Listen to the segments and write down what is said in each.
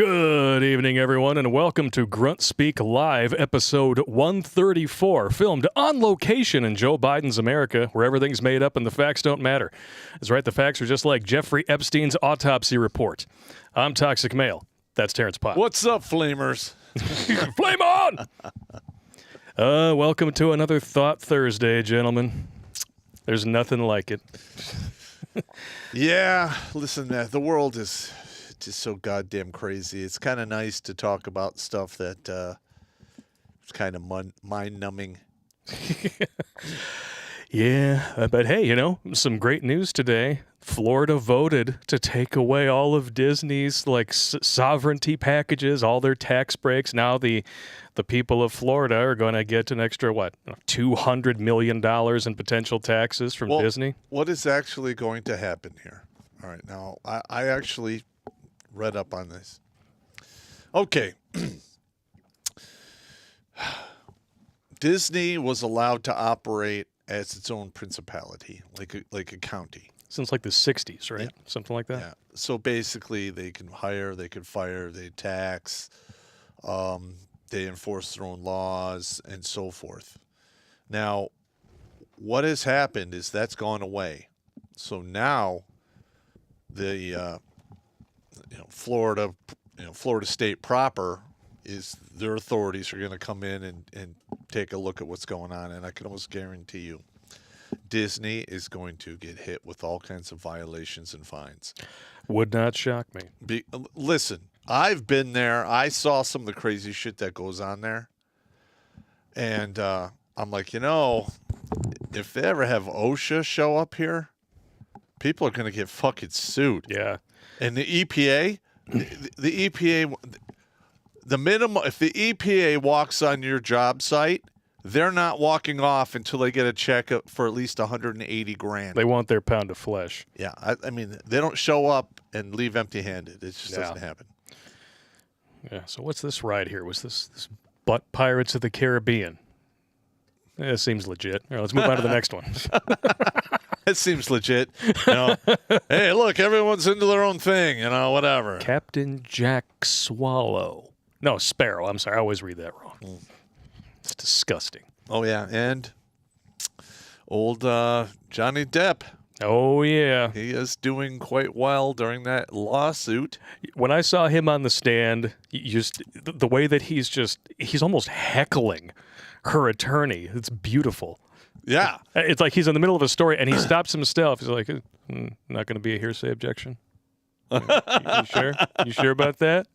Good evening, everyone, and welcome to Grunt Speak Live, episode 134, filmed on location in Joe Biden's America, where everything's made up and the facts don't matter. That's right, the facts are just like Jeffrey Epstein's autopsy report. I'm Toxic Male. That's Terrence Pop. What's up, Flamers? Flame on! Welcome to another Thought Thursday, gentlemen. There's nothing like it. Yeah, listen, the world is just so goddamn crazy. It's kind of nice to talk about stuff that is kind of mind-numbing. Yeah, but hey, you know, some great news today. Florida voted to take away all of Disney's sovereignty packages, all their tax breaks. Now the people of Florida are going to get an extra, $200 million in potential taxes from Disney? What is actually going to happen here? All right, now, I actually read up on this. Okay. Disney was allowed to operate as its own principality, like a county. Since like the 60s, right? Yeah. Something like that? Yeah. So basically, they can hire, they can fire, they tax, they enforce their own laws, and so forth. Now, what has happened is that's gone away. So now, the Florida State proper is their authorities are going to come in and take a look at what's going on, and I can almost guarantee you, Disney is going to get hit with all kinds of violations and fines. Would not shock me. Listen, I've been there. I saw some of the crazy shit that goes on there. And I'm like, if they ever have OSHA show up here, people are going to get fucking sued. Yeah. And the EPA, the EPA, the minimum, if the EPA walks on your job site, they're not walking off until they get a check for at least $180,000. They want their pound of flesh. Yeah, I mean, they don't show up and leave empty-handed. It just doesn't happen. Yeah. So what's this ride here? Was this Butt Pirates of the Caribbean? It seems legit. All right, let's move on to the next one. It seems legit. Hey, look, everyone's into their own thing. Whatever. Captain Jack Swallow. No, Sparrow. I'm sorry. I always read that wrong. It's disgusting. Oh, yeah. And old Johnny Depp. Oh, yeah. He is doing quite well during that lawsuit. When I saw him on the stand, the way that he's almost heckling her attorney. It's beautiful. Yeah. It's like he's in the middle of a story and he stops himself. He's like, not going to be a hearsay objection. You sure? You sure about that?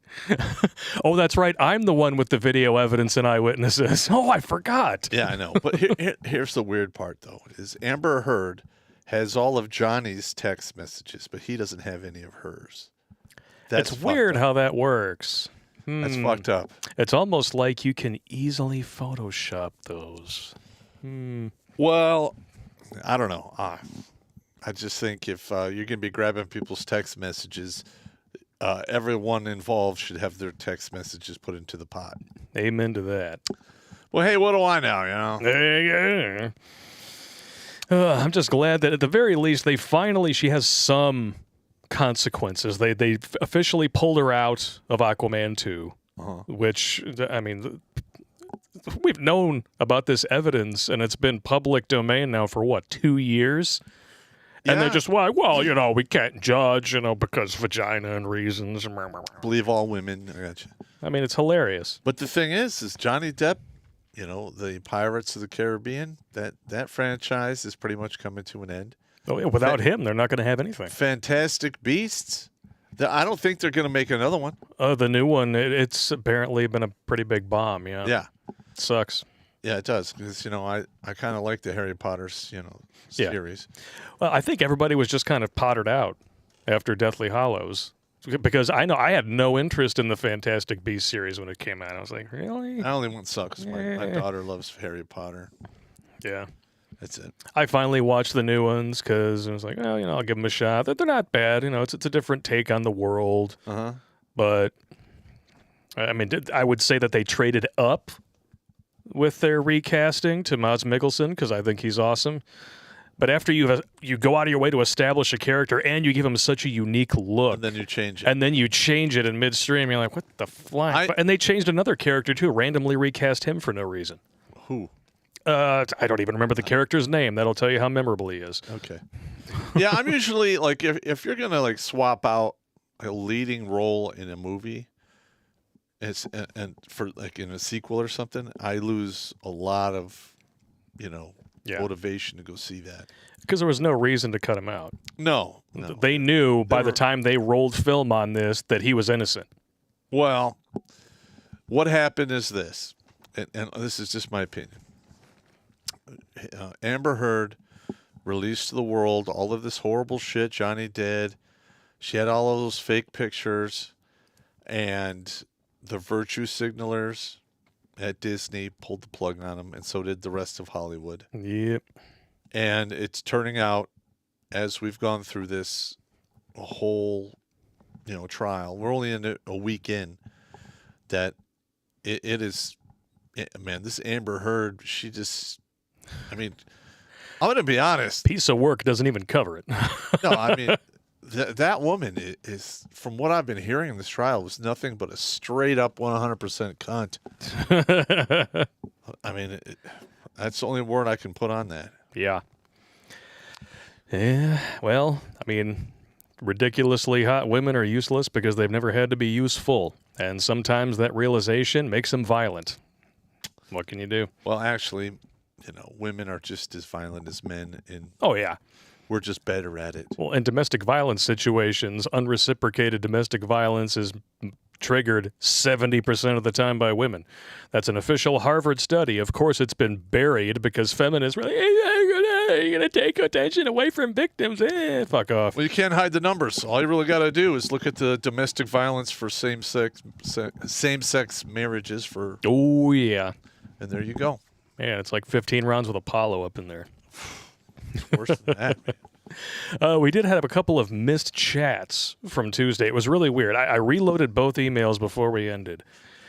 Oh, that's right. I'm the one with the video evidence and eyewitnesses. Oh, I forgot. Yeah, I know. But here's the weird part, though, is Amber Heard has all of Johnny's text messages, but he doesn't have any of hers. It's weird how that works. That's fucked up. It's almost like you can easily Photoshop those. Well, I don't know. I just think if you're going to be grabbing people's text messages, everyone involved should have their text messages put into the pot. Amen to that. Well, hey, what do I know, Yeah. I'm just glad that at the very least she has some consequences. They officially pulled her out of Aquaman 2, which, I mean, we've known about this evidence, and it's been public domain now for, 2 years? And they're just, we can't judge, because vagina and reasons. Believe all women. I gotcha. I mean, it's hilarious. But the thing is Johnny Depp, the Pirates of the Caribbean, that franchise is pretty much coming to an end. Oh, yeah, without him, they're not going to have anything. Fantastic Beasts. I don't think they're going to make another one. The new one, it's apparently been a pretty big bomb, yeah. Yeah. It sucks. Yeah, it does. Because, I kind of like the Harry Potter, series. Well, I think everybody was just kind of pottered out after Deathly Hallows. Because I know I had no interest in the Fantastic Beasts series when it came out. I was like, really? I only want sucks. My daughter loves Harry Potter. Yeah. That's it. I finally watched the new ones because I was like, I'll give them a shot. They're not bad. It's a different take on the world. But, I mean, I would say that they traded up with their recasting to Mads Mikkelsen because I think he's awesome. But after you go out of your way to establish a character and you give him such a unique look, And then you change it. and then you change it in midstream, you're like, what the fly? And they changed another character too, randomly recast him for no reason. Who? I don't even remember the character's name. That'll tell you how memorable he is. Okay. Yeah, I'm usually like if you're gonna like swap out a leading role in a movie, and for like in a sequel or something, I lose a lot of, motivation to go see that. Because there was no reason to cut him out. No. They knew by the time they rolled film on this that he was innocent. Well, what happened is this, and this is just my opinion. Amber Heard released to the world all of this horrible shit Johnny did. She had all of those fake pictures, and the virtue signalers at Disney pulled the plug on him, and so did the rest of Hollywood. Yep. And it's turning out, as we've gone through this whole, trial, we're only in a week in, that it is, man, this Amber Heard, she just, I'm going to be honest. Piece of work doesn't even cover it. No, that woman is, from what I've been hearing in this trial, was nothing but a straight up 100% cunt. That's the only word I can put on that. Yeah. Yeah. Well, ridiculously hot women are useless because they've never had to be useful. And sometimes that realization makes them violent. What can you do? Well, actually, women are just as violent as men. Oh, yeah. We're just better at it. Well, in domestic violence situations, unreciprocated domestic violence is triggered 70% of the time by women. That's an official Harvard study. Of course, it's been buried because feminists really, you're going to take attention away from victims. Fuck off. Well, you can't hide the numbers. All you really got to do is look at the domestic violence for same-sex marriages for... Oh, yeah. And there you go. Man, it's like 15 rounds with Apollo up in there. It's worse than that, man. We did have a couple of missed chats from Tuesday. It was really weird. I reloaded both emails before we ended.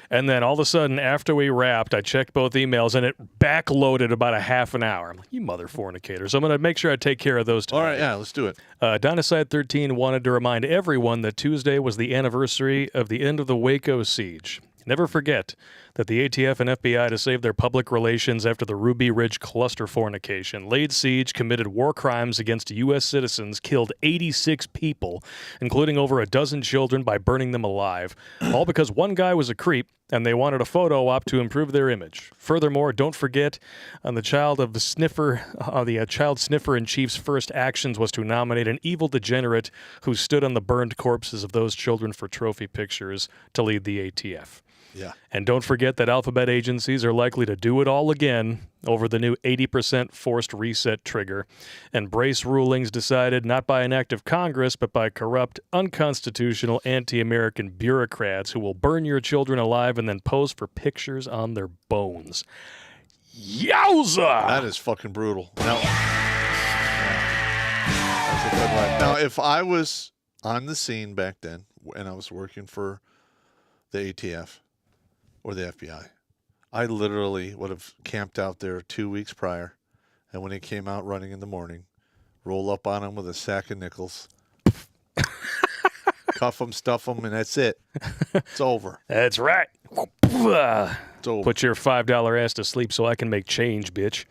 And then all of a sudden, after we wrapped, I checked both emails, and it backloaded about a half an hour. I'm like, you mother fornicator. So I'm going to make sure I take care of those tonight. All right, yeah, let's do it. Dynaside13 wanted to remind everyone that Tuesday was the anniversary of the end of the Waco siege. Never forget that the ATF and FBI, to save their public relations after the Ruby Ridge cluster fornication, laid siege, committed war crimes against U.S. citizens, killed 86 people, including over a dozen children by burning them alive, all because one guy was a creep and they wanted a photo op to improve their image. Furthermore, don't forget, the child sniffer in chief's first actions was to nominate an evil degenerate who stood on the burned corpses of those children for trophy pictures to lead the ATF. Yeah. And don't forget that alphabet agencies are likely to do it all again over the new 80% forced reset trigger. And brace rulings decided not by an act of Congress, but by corrupt, unconstitutional, anti-American bureaucrats who will burn your children alive and then pose for pictures on their bones. Yowza! That is fucking brutal. Now, that's a good one. Now, if I was on the scene back then and I was working for the ATF or the FBI, I literally would have camped out there 2 weeks prior, and when he came out running in the morning, roll up on him with a sack of nickels, cuff him, stuff him, and that's it. It's over. That's right. It's over. Put your $5 ass to sleep so I can make change, bitch.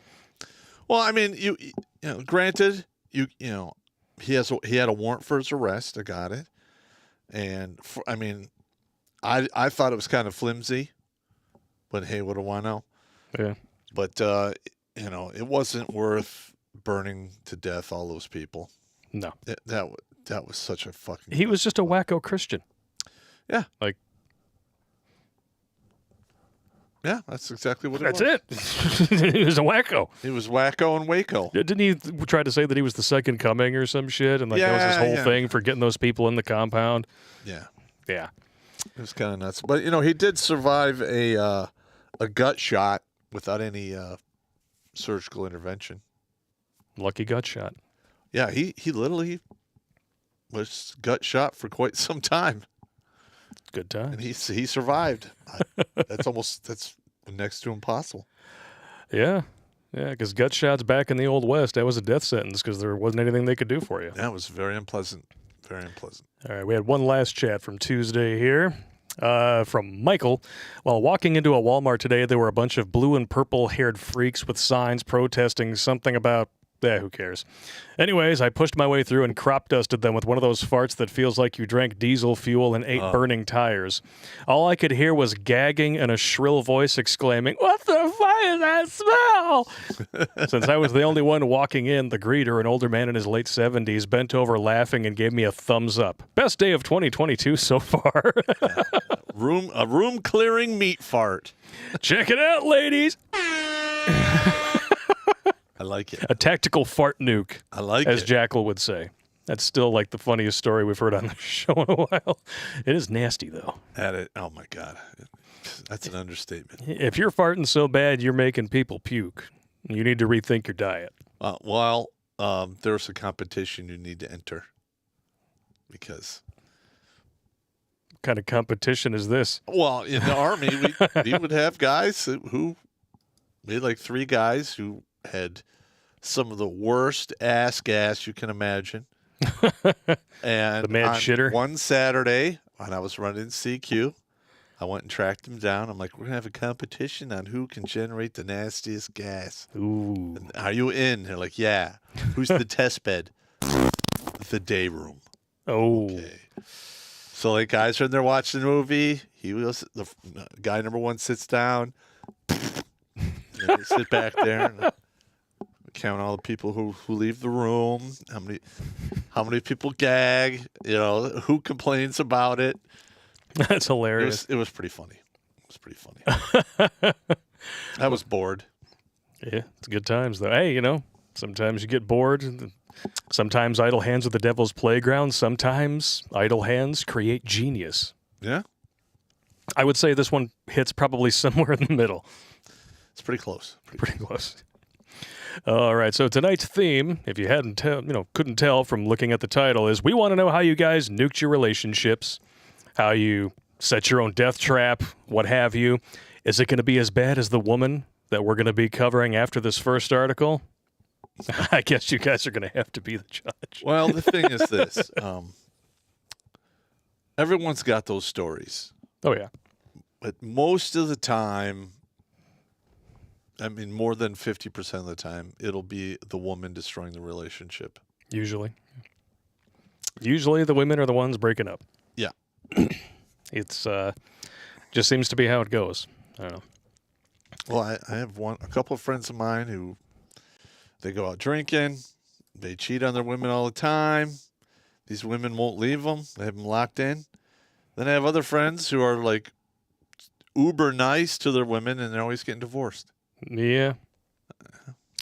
Well, you know, granted, he had a warrant for his arrest. I got it, and I thought it was kind of flimsy, but hey, what do I know? Yeah. But it wasn't worth burning to death all those people. No. That was such a fucking. He was just a wacko Christian. Yeah. Like. Yeah, that's exactly what it That's was. it. He was a wacko. He was wacko and Waco. Didn't he try to say that he was the second coming or some shit? And that was his whole thing for getting those people in the compound? Yeah. Yeah. It was kind of nuts. But, he did survive a gut shot without any surgical intervention. Lucky gut shot. Yeah, he literally was gut shot for quite some time. Good time. And he survived. That's next to impossible. Yeah. Yeah, because gut shots back in the Old West, that was a death sentence because there wasn't anything they could do for you. That was very unpleasant. Very unpleasant. All right, we had one last chat from Tuesday here. From Michael. While walking into a Walmart today, there were a bunch of blue and purple-haired freaks with signs protesting something about... who cares? Anyways, I pushed my way through and crop dusted them with one of those farts that feels like you drank diesel fuel and ate burning tires. All I could hear was gagging and a shrill voice exclaiming, "What the fuck is that smell?" Since I was the only one walking in, the greeter, an older man in his late 70s, bent over laughing and gave me a thumbs up. Best day of 2022 so far. A room clearing meat fart. Check it out, ladies. I like it. A tactical fart nuke. I like as it. Jackal would say. That's still like the funniest story we've heard on the show in a while. It is nasty, though. Oh, my God. That's an understatement. If you're farting so bad you're making people puke, you need to rethink your diet. There's a competition you need to enter. Because... what kind of competition is this? Well, in the Army, we would have guys who... we had like 3 guys who had some of the worst ass gas you can imagine. And the mad shitter. One Saturday, when I was running CQ, I went and tracked them down. I'm like, we're going to have a competition on who can generate the nastiest gas. Ooh. And, are you in? They're like, yeah. Who's the test bed? The day room. Oh. Okay. So, like, guys are in there watching the movie. The guy number 1 sits down. And they sit back there and count all the people who leave the room. How many people gag? Who complains about it? That's hilarious. It was pretty funny. I was bored. Yeah, it's good times though. Hey, sometimes you get bored. Sometimes idle hands are the devil's playground. Sometimes idle hands create genius. Yeah. I would say this one hits probably somewhere in the middle. It's pretty close. Pretty close. All right, so tonight's theme, if you couldn't tell from looking at the title, is we want to know how you guys nuked your relationships, how you set your own death trap, what have you. Is it going to be as bad as the woman that we're going to be covering after this first article? I guess you guys are going to have to be the judge. Well, the thing is this. Everyone's got those stories. Oh, yeah. But most of the time... more than 50% of the time, it'll be the woman destroying the relationship. Usually the women are the ones breaking up. Yeah. It's just seems to be how it goes. I don't know. Well, I have a couple of friends of mine who they go out drinking. They cheat on their women all the time. These women won't leave them. They have them locked in. Then I have other friends who are like uber nice to their women, and they're always getting divorced. Yeah.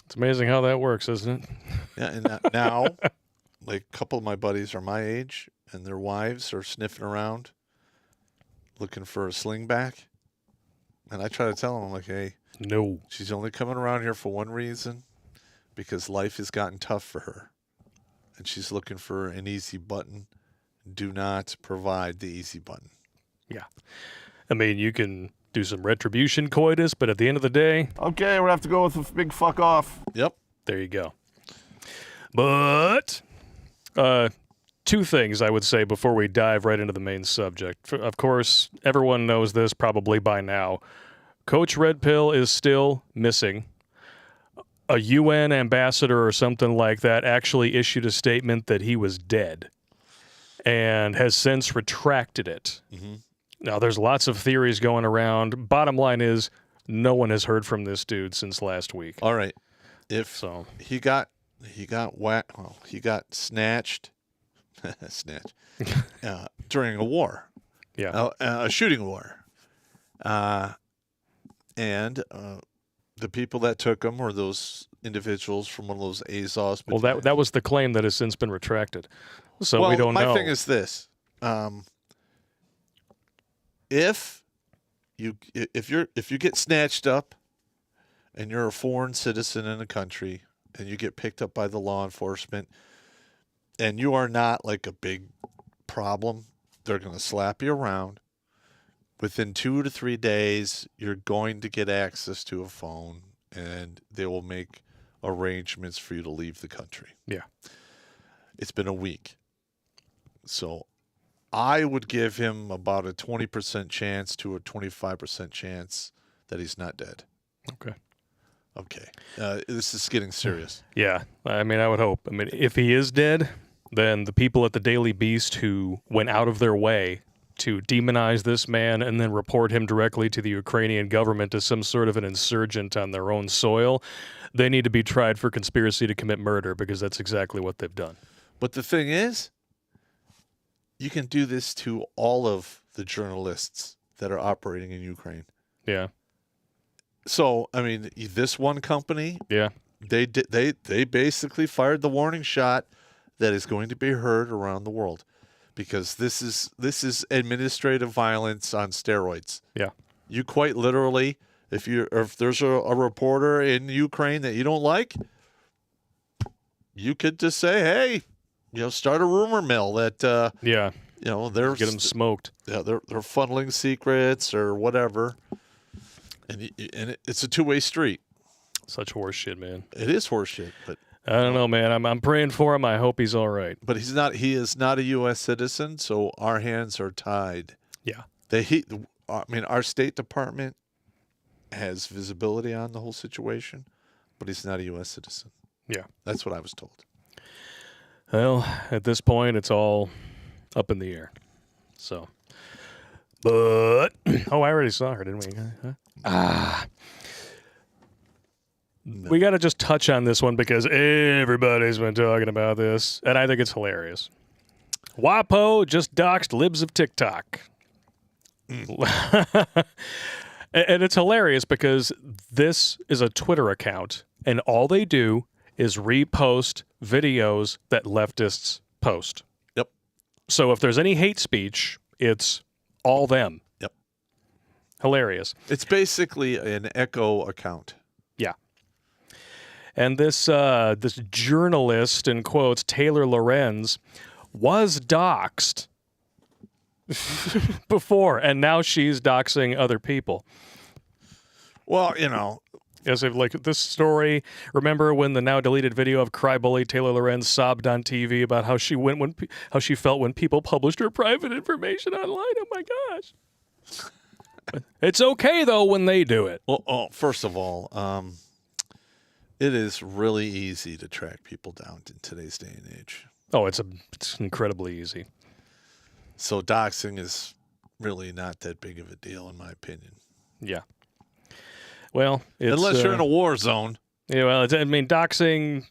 It's amazing how that works, isn't it? Yeah, and now, like, a couple of my buddies are my age, and their wives are sniffing around looking for a slingback. And I try to tell them, I'm like, hey, no. She's only coming around here for one reason, because life has gotten tough for her. And she's looking for an easy button. Do not provide the easy button. Yeah. I mean, you can do some retribution coitus, but at the end of the day... okay, we'll have to go with a big fuck off. Yep. There you go. But... two things I would say before we dive right into the main subject. Of course, everyone knows this probably by now. Coach Red Pill is still missing. A UN ambassador or something like that actually issued a statement that he was dead and has since retracted it. Mm-hmm. Now, there's lots of theories going around. Bottom line is, no one has heard from this dude since last week. All right. If so, he got snatched during a war. Yeah. A shooting war. And the people that took him were those individuals from one of those Azov. Well, that was the claim that has since been retracted. So we don't know. My thing is this. If you get snatched up and you're a foreign citizen in a country and you get picked up by the law enforcement and you are not like a big problem, they're going to slap you around. Within 2 to 3 days, you're going to get access to a phone and they will make arrangements for you to leave the country. Yeah. It's been a week. So I would give him about a 20% chance to a 25% chance that he's not dead. Okay. Okay. This is getting serious. Yeah. I mean, I would hope. I mean, if he is dead, then the people at the Daily Beast who went out of their way to demonize this man and then report him directly to the Ukrainian government as some sort of an insurgent on their own soil, they need to be tried for conspiracy to commit murder, because that's exactly what they've done. But the thing is, you can do this to all of the journalists that are operating in Ukraine. Yeah. So, I mean, this one company, Yeah. they basically fired the warning shot that is going to be heard around the world, because this is administrative violence on steroids. Yeah. You quite literally, if there's a reporter in Ukraine that you don't like, you could just say, hey, start a rumor mill that Yeah. they're Get them smoked. they're funneling secrets or whatever, and it's a two-way street. Such horse shit, man. It is horseshit, but I don't know, man. I'm praying for him. I hope he's all right. but he's not. He is not a U.S. citizen, so our hands are tied. Yeah. Our State Department has visibility on the whole situation, but he's not a U.S. citizen. Yeah. That's what I was told. Well, at this point, it's all up in the air. So, but I already saw her, didn't we? Huh? No. We got to just touch on this one because everybody's been talking about this, and I think it's hilarious. WAPO just doxed libs of TikTok. And it's hilarious because this is a Twitter account, and all they do is repost videos that leftists post. Yep. So if there's any hate speech, it's all them. Yep. Hilarious. It's basically an echo account. Yeah. And this journalist, in quotes, Taylor Lorenz, was doxxed before, and now she's doxing other people. Well, As if, like, this story, remember when the now deleted video of cry bully Taylor Lorenz sobbed on TV about how she felt when people published her private information online? Oh my gosh. It's okay though when they do it. Well, first of all, it is really easy to track people down in today's day and age. Oh, it's incredibly easy. So doxing is really not that big of a deal, in my opinion. Yeah. Well, unless you're in a war zone. Yeah, well, doxing,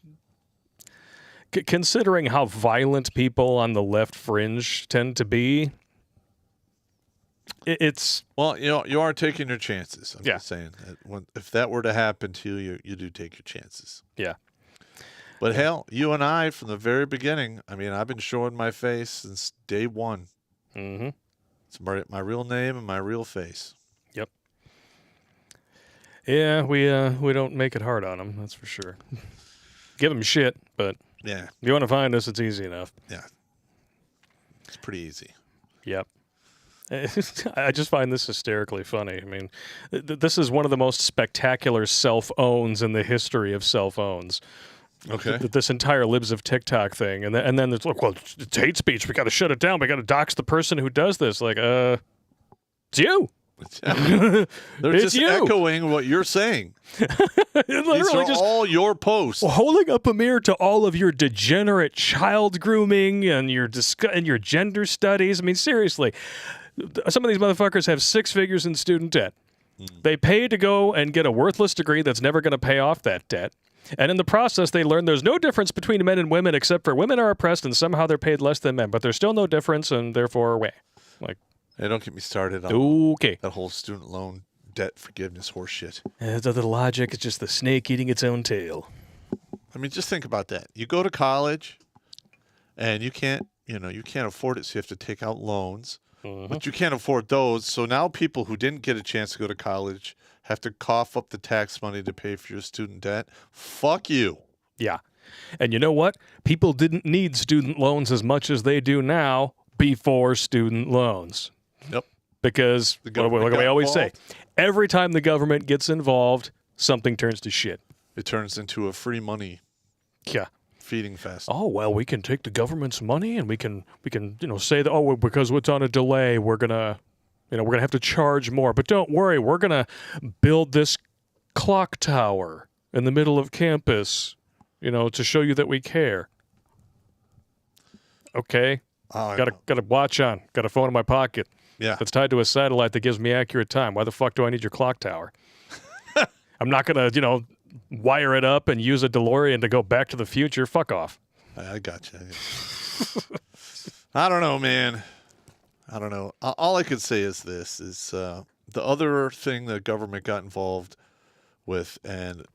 considering how violent people on the left fringe tend to be, it's... Well, you are taking your chances. I'm Yeah. just saying. If that were to happen to you, you do take your chances. Yeah. But hell, you and I, from the very beginning, I've been showing my face since day one. Mm-hmm. It's my real name and my real face. Yep. Yeah, we don't make it hard on them, that's for sure. Give them shit, but Yeah. if you want to find us, it's easy enough. Yeah. It's pretty easy. Yep. I just find this hysterically funny. I mean, this is one of the most spectacular self-owns in the history of self-owns. Okay. This entire libs of TikTok thing. And then it's like, well, it's hate speech. We got to shut it down. We got to dox the person who does this. Like, it's you. They're It's just you. echoing what you're saying. It These literally are just all your posts. holding up a mirror to all of your degenerate child grooming and your gender studies. I mean, seriously, some of these motherfuckers have six figures in student debt. They pay to go and get a worthless degree that's never going to pay off that debt. And in the process, they learn there's no difference between men and women except for women are oppressed and somehow they're paid less than men. But there's still no difference and therefore, like, Hey, don't get me started on okay. that whole student loan debt forgiveness horseshit. The logic is just the snake eating its own tail. Just think about that. You go to college and you can't afford it, so you have to take out loans. But you can't afford those, so now people who didn't get a chance to go to college have to cough up the tax money to pay for your student debt. Fuck you. Yeah. And you know what? People didn't need student loans as much as they do now before student loans. Yep. Because, The government like I got always say, involved. every time the government gets involved, something turns to shit. It turns into a free money Yeah. feeding fest. Oh, well, we can take the government's money and we can say that, oh, because it's on a delay, we're going to have to charge more. But don't worry, we're going to build this clock tower in the middle of campus, to show you that we care. Okay. Got a watch on. Got a phone in my pocket. Yeah. That's tied to a satellite that gives me accurate time. Why the fuck do I need your clock tower? I'm not going to, wire it up and use a DeLorean to go back to the future. Fuck off. I got you. I don't know, man. I don't know. All I could say is this, the other thing the government got involved with and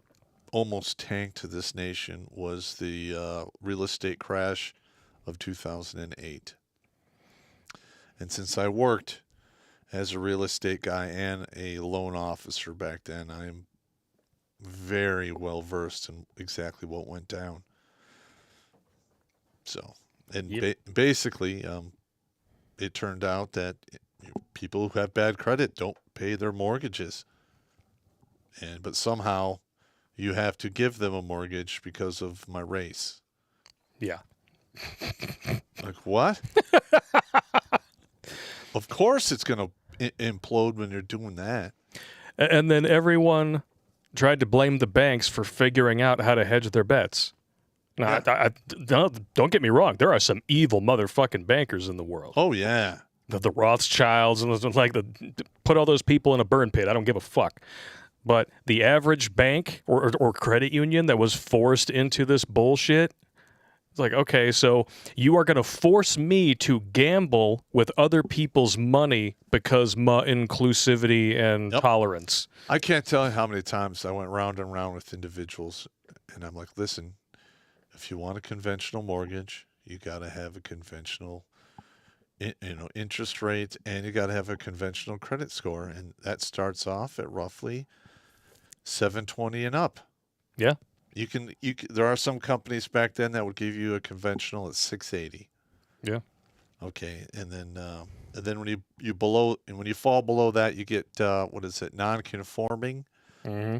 almost tanked this nation was the real estate crash of 2008. And since I worked as a real estate guy and a loan officer back then, I'm very well versed in exactly what went down. So, and basically, it turned out that people who have bad credit don't pay their mortgages, but somehow you have to give them a mortgage because of my race. Yeah. Like what? Of course, it's going to implode when you're doing that. And then everyone tried to blame the banks for figuring out how to hedge their bets. Now, don't get me wrong. There are some evil motherfucking bankers in the world. Oh, yeah. The Rothschilds and put all those people in a burn pit. I don't give a fuck. But the average bank or credit union that was forced into this bullshit, it's like, okay, so you are going to force me to gamble with other people's money because my inclusivity and tolerance. I can't tell you how many times I went round and round with individuals, and I'm like, listen, if you want a conventional mortgage, you got to have a conventional interest rate, and you got to have a conventional credit score, and that starts off at roughly 720 and up. Yeah. There are some companies back then that would give you a conventional at 680. Yeah. Okay, and then when you fall below that, you get non-conforming,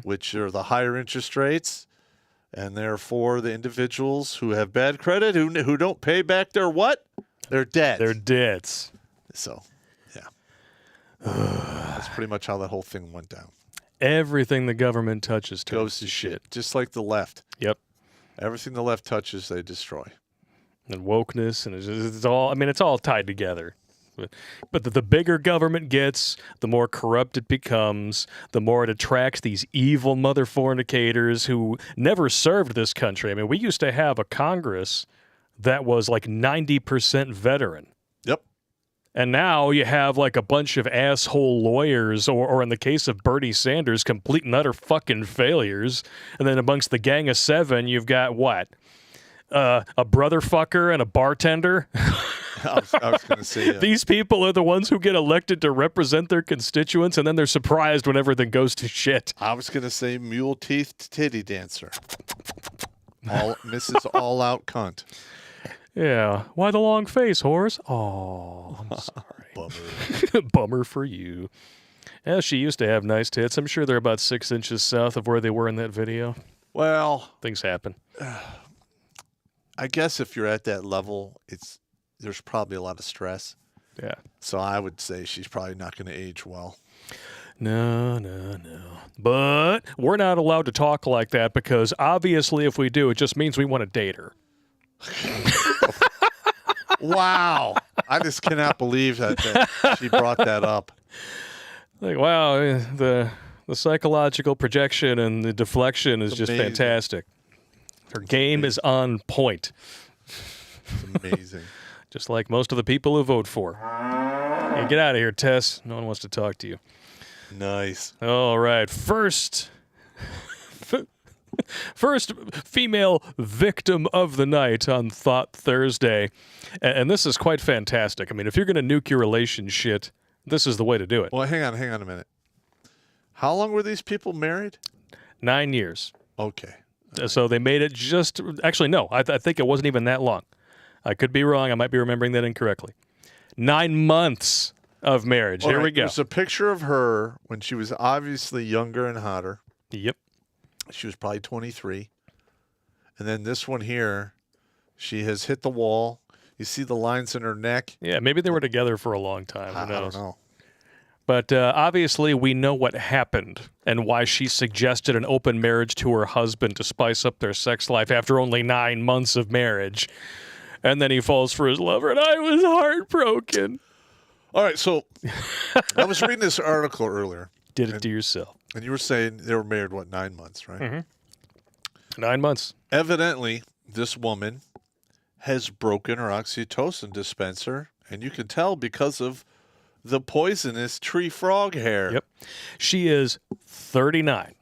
which are the higher interest rates, and therefore the individuals who have bad credit who don't pay back their what? Their debt. Their debts. So, yeah, that's pretty much how that whole thing went down. Everything the government touches Goes to shit, just like the left. Yep. Everything the left touches, they destroy. And wokeness, and it's all. I mean, it's all tied together. But the bigger government gets, the more corrupt it becomes, the more it attracts these evil mother fornicators who never served this country. I mean, we used to have a Congress that was like 90% veteran. Yep. And now you have like a bunch of asshole lawyers, or in the case of Bernie Sanders, complete and utter fucking failures. And then amongst the gang of seven, you've got what? A brother fucker and a bartender. I was going to say these people are the ones who get elected to represent their constituents, and then they're surprised when everything goes to shit. I was going to say mule-teethed titty dancer. Mrs. All-Out Cunt. Yeah. Why the long face, horse? Oh, I'm sorry. Bummer. Bummer for you. Yeah, she used to have nice tits. I'm sure they're about 6 inches south of where they were in that video. Well, things happen. I guess if you're at that level, there's probably a lot of stress. Yeah. So I would say she's probably not going to age well. No. But we're not allowed to talk like that because obviously if we do, it just means we want to date her. Wow. I just cannot believe that she brought that up. Like, wow, the psychological projection and the deflection is just fantastic. Her game is on point. It's amazing. Just like most of the people who vote for. Hey, get out of here, Tess. No one wants to talk to you. Nice. All right. First female victim of the night on Thought Thursday. And this is quite fantastic. I mean, if you're going to nuke your relationship, this is the way to do it. Well, hang on a minute. How long were these people married? 9 years. Okay. So they made it actually, no, I think it wasn't even that long. I could be wrong. I might be remembering that incorrectly. 9 months of marriage. Here we go. There's a picture of her when she was obviously younger and hotter. Yep. She was probably 23. And then this one here, she has hit the wall. You see the lines in her neck. Yeah, maybe they were together for a long time. Who I knows? don't know. But obviously, we know what happened and why she suggested an open marriage to her husband to spice up their sex life after only 9 months of marriage. And then he falls for his lover, and I was heartbroken. All right, so I was reading this article earlier. Did it to yourself. And you were saying they were married, 9 months, right? Mm-hmm. 9 months. Evidently, this woman has broken her oxytocin dispenser, and you can tell because of the poisonous tree frog hair. Yep. She is 39.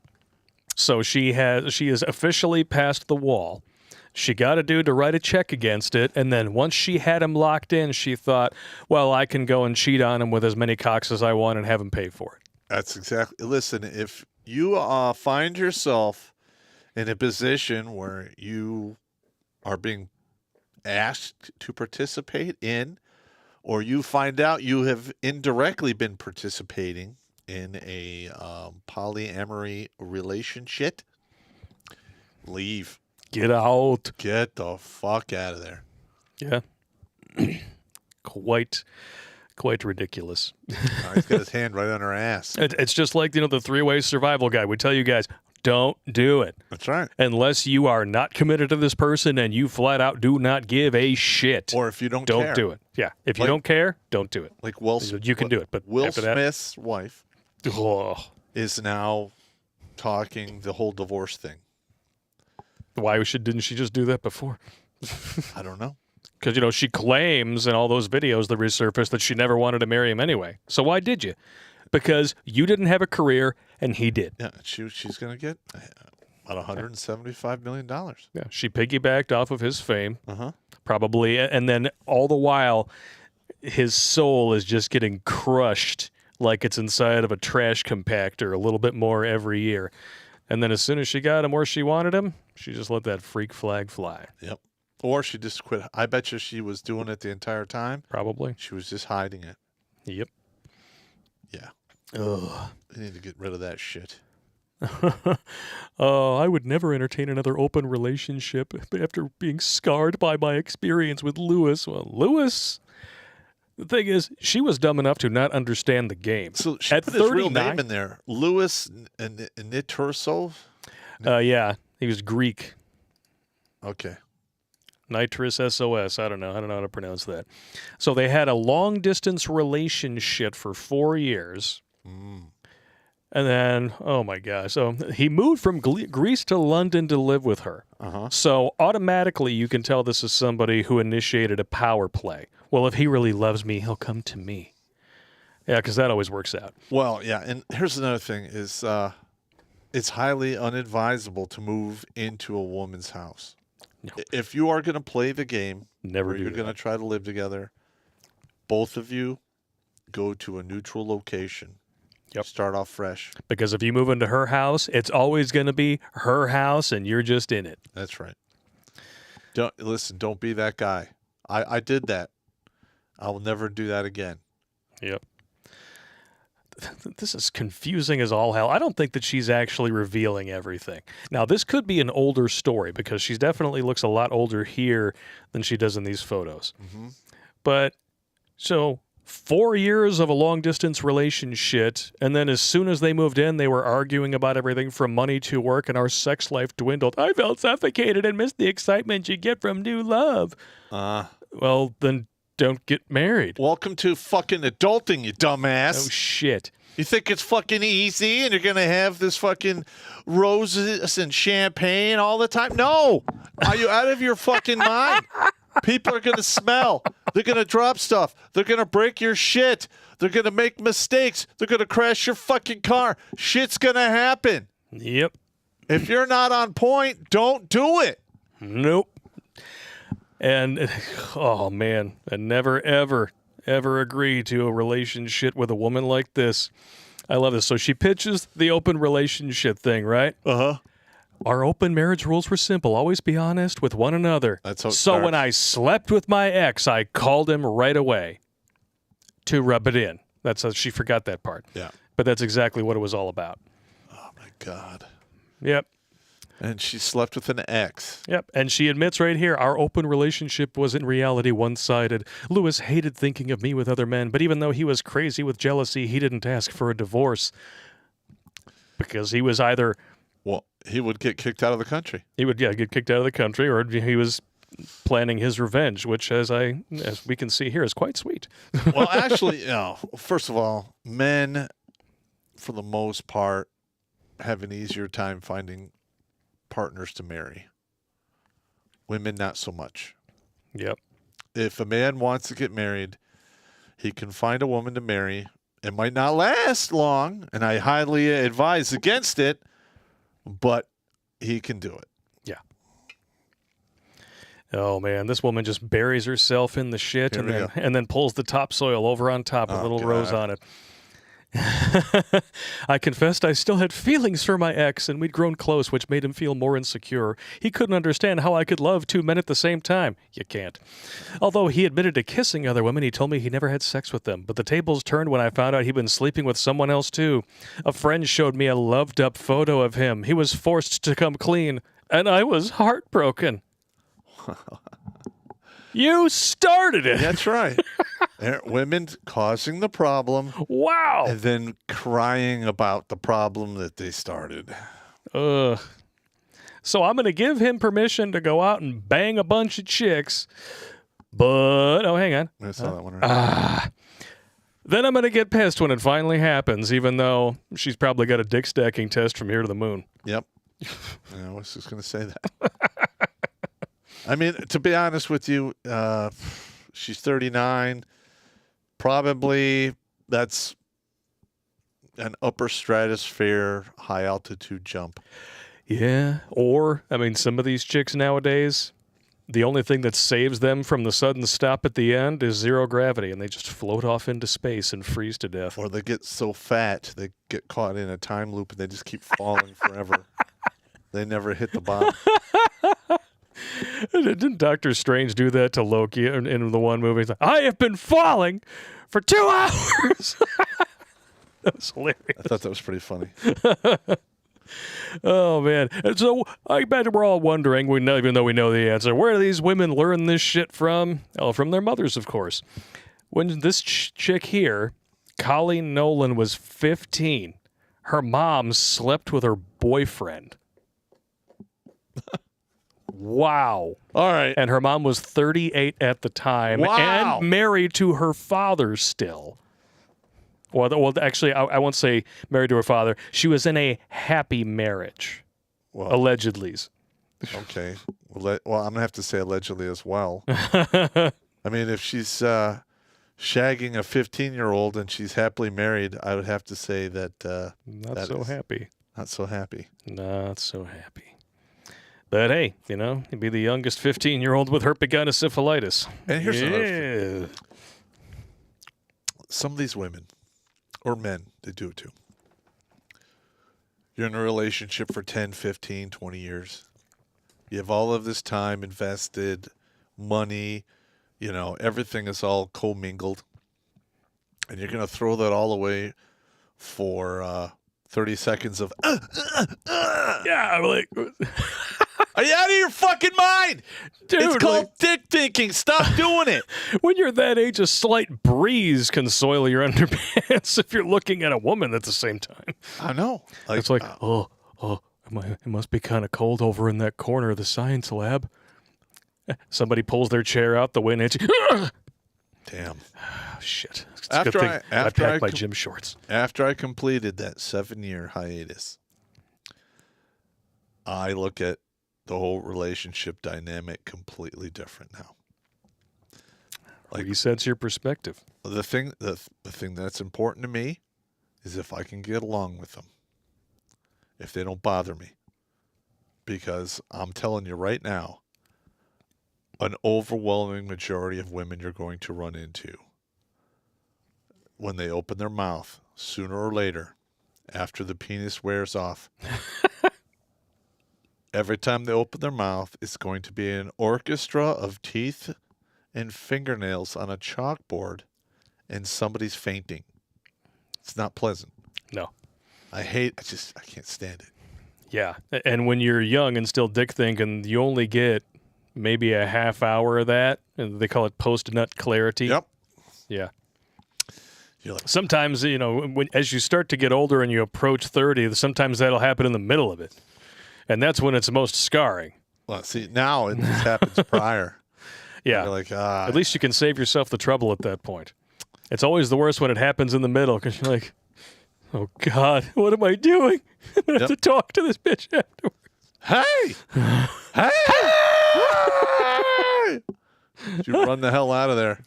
So she is officially past the wall. She got a dude to write a check against it, and then once she had him locked in, she thought, well, I can go and cheat on him with as many cocks as I want and have him pay for it. That's exactly. Listen, if you find yourself in a position where you are being asked to participate in, or you find out you have indirectly been participating in a polyamory relationship, leave. Get out. Get the fuck out of there. Yeah. Quite ridiculous. He's got his hand right on her ass. It's just like, the three-way survival guide. We tell you guys, don't do it. That's right. Unless you are not committed to this person and you flat out do not give a shit. Or if you don't do it. Yeah. If you don't care, don't do it. Like you can do it, but Will after that, Smith's wife is now talking the whole divorce thing. why didn't she just do that before? I don't know. Because, she claims in all those videos that resurfaced that she never wanted to marry him anyway. So why did you? Because you didn't have a career and he did. Yeah, she's going to get about $175 million. Yeah, she piggybacked off of his fame, Uh-huh. probably, and then all the while, his soul is just getting crushed like it's inside of a trash compactor a little bit more every year. And then as soon as she got him where she wanted him, she just let that freak flag fly. Yep. Or she just quit. I bet you she was doing it the entire time. Probably. She was just hiding it. Yep. Yeah. Ugh. They need to get rid of that shit. I would never entertain another open relationship after being scarred by my experience with Lewis. Well, Lewis, the thing is, she was dumb enough to not understand the game. So she At put his real 39 name in there. Louis Nitorso? Yeah, he was Greek. Okay. Nitrous SOS. I don't know how to pronounce that. So they had a long-distance relationship for 4 years. Mm. And then, oh my gosh. So he moved from Greece to London to live with her. Uh-huh. So automatically you can tell this is somebody who initiated a power play. Well, if he really loves me, he'll come to me. Yeah, because that always works out. Well, yeah, and here's another thing is it's highly unadvisable to move into a woman's house. No. If you are going to play the game, Never where do you're going to try to live together, both of you go to a neutral location. Yep. Start off fresh. Because if you move into her house, it's always going to be her house and you're just in it. That's right. Don't be that guy. I did that. I will never do that again. Yep. This is confusing as all hell. I don't think that she's actually revealing everything. Now, this could be an older story because she definitely looks a lot older here than she does in these photos. Mm-hmm. But, so 4 years of a long-distance relationship, and then as soon as they moved in, they were arguing about everything from money to work, and our sex life dwindled. I felt suffocated and missed the excitement you get from new love. Well, then don't get married. Welcome to fucking adulting, you dumbass. Oh, shit. You think it's fucking easy and you're going to have this fucking roses and champagne all the time? No. Are you out of your fucking mind? People are going to smell. They're going to drop stuff. They're going to break your shit. They're going to make mistakes. They're going to crash your fucking car. Shit's going to happen. Yep. If you're not on point, don't do it. Nope. And, oh, man, I never, ever agree to a relationship with a woman like this. I love this. So she pitches the open relationship thing, right? Uh-huh. Our open marriage rules were simple. Always be honest with one another. That's how it So when starts. I slept with my ex, I called him right away to rub it in. She forgot that part. Yeah. But that's exactly what it was all about. Oh, my God. Yep. And she slept with an ex. Yep. And she admits right here, our open relationship was in reality one-sided. Lewis hated thinking of me with other men, but even though he was crazy with jealousy, he didn't ask for a divorce. Because he was either... Well, he would get kicked out of the country. He would, get kicked out of the country, or he was planning his revenge, which, as we can see here, is quite sweet. Well, actually, first of all, men, for the most part, have an easier time finding partners to marry. Women, not so much. Yep. If a man wants to get married, he can find a woman to marry. It might not last long, and I highly advise against it, but he can do it. Yeah. Oh, man, this woman just buries herself in the shit and then pulls the topsoil over on top with a little rose on it. I confessed I still had feelings for my ex, and we'd grown close, which made him feel more insecure. He couldn't understand how I could love two men at the same time. You can't. Although he admitted to kissing other women, he told me he never had sex with them. But the tables turned when I found out he'd been sleeping with someone else, too. A friend showed me a loved-up photo of him. He was forced to come clean, and I was heartbroken. You started it. That's right. Women causing the problem. Wow. And then crying about the problem that they started. So I'm going to give him permission to go out and bang a bunch of chicks. But, hang on. I saw that one right. Then I'm going to get pissed when it finally happens, even though she's probably got a dick stacking test from here to the moon. Yep. I was just going to say that. I mean, to be honest with you, she's 39. Probably that's an upper stratosphere, high altitude jump. Yeah. Or, some of these chicks nowadays, the only thing that saves them from the sudden stop at the end is zero gravity, and they just float off into space and freeze to death. Or they get so fat, they get caught in a time loop, and they just keep falling forever. They never hit the bottom. Didn't Doctor Strange do that to Loki in the one movie? He's like, I have been falling for 2 hours. That was hilarious. I thought that was pretty funny. Oh, man. And so I bet we're all wondering, even though we know the answer, where do these women learn this shit from? Oh, from their mothers, of course. When this chick here, Colleen Nolan, was 15, her mom slept with her boyfriend. Wow. All right. And her mom was 38 at the time. Wow. And married to her father still. Well, actually, I won't say married to her father. She was in a happy marriage, allegedly. Okay. Well, I'm going to have to say allegedly as well. I mean, if she's shagging a 15-year-old and she's happily married, I would have to say that... Not so happy. Not so happy. Not so happy. But hey, you'd be the youngest 15-year-old with herpetosyphilitis. And here's another thing. Some of these women, or men, they do it too. You're in a relationship for 10, 15, 20 years. You have all of this time invested, money, everything is all commingled. And you're going to throw that all away for 30 seconds of... Yeah, like... Are you out of your fucking mind? Dude, it's called dick thinking. Stop doing it. When you're that age, a slight breeze can soil your underpants if you're looking at a woman at the same time. I know. It's like, it must be kind of cold over in that corner of the science lab. Somebody pulls their chair out the way and it's... Damn. Oh, shit. It's a good thing I packed my gym shorts. After I completed that 7-year hiatus, I look at the whole relationship dynamic completely different now. Resets your perspective. The thing that's important to me is if I can get along with them, if they don't bother me, because I'm telling you right now, an overwhelming majority of women you're going to run into, when they open their mouth, sooner or later, after the penis wears off. Every time they open their mouth, it's going to be an orchestra of teeth and fingernails on a chalkboard, and somebody's fainting. It's not pleasant. No. I can't stand it. Yeah. And when you're young and still dick thinking, you only get maybe a half hour of that. And they call it post-nut clarity. Yep. Yeah. You're like, Sometimes, as you start to get older and you approach 30, sometimes that'll happen in the middle of it. And that's when it's most scarring. well, see, now it just happens prior. Yeah. You're like, At least you can save yourself the trouble at that point. It's always the worst when it happens in the middle because you're like, oh, God, what am I doing? I'm going to have to talk to this bitch afterwards. hey! Hey! You run the hell out of there.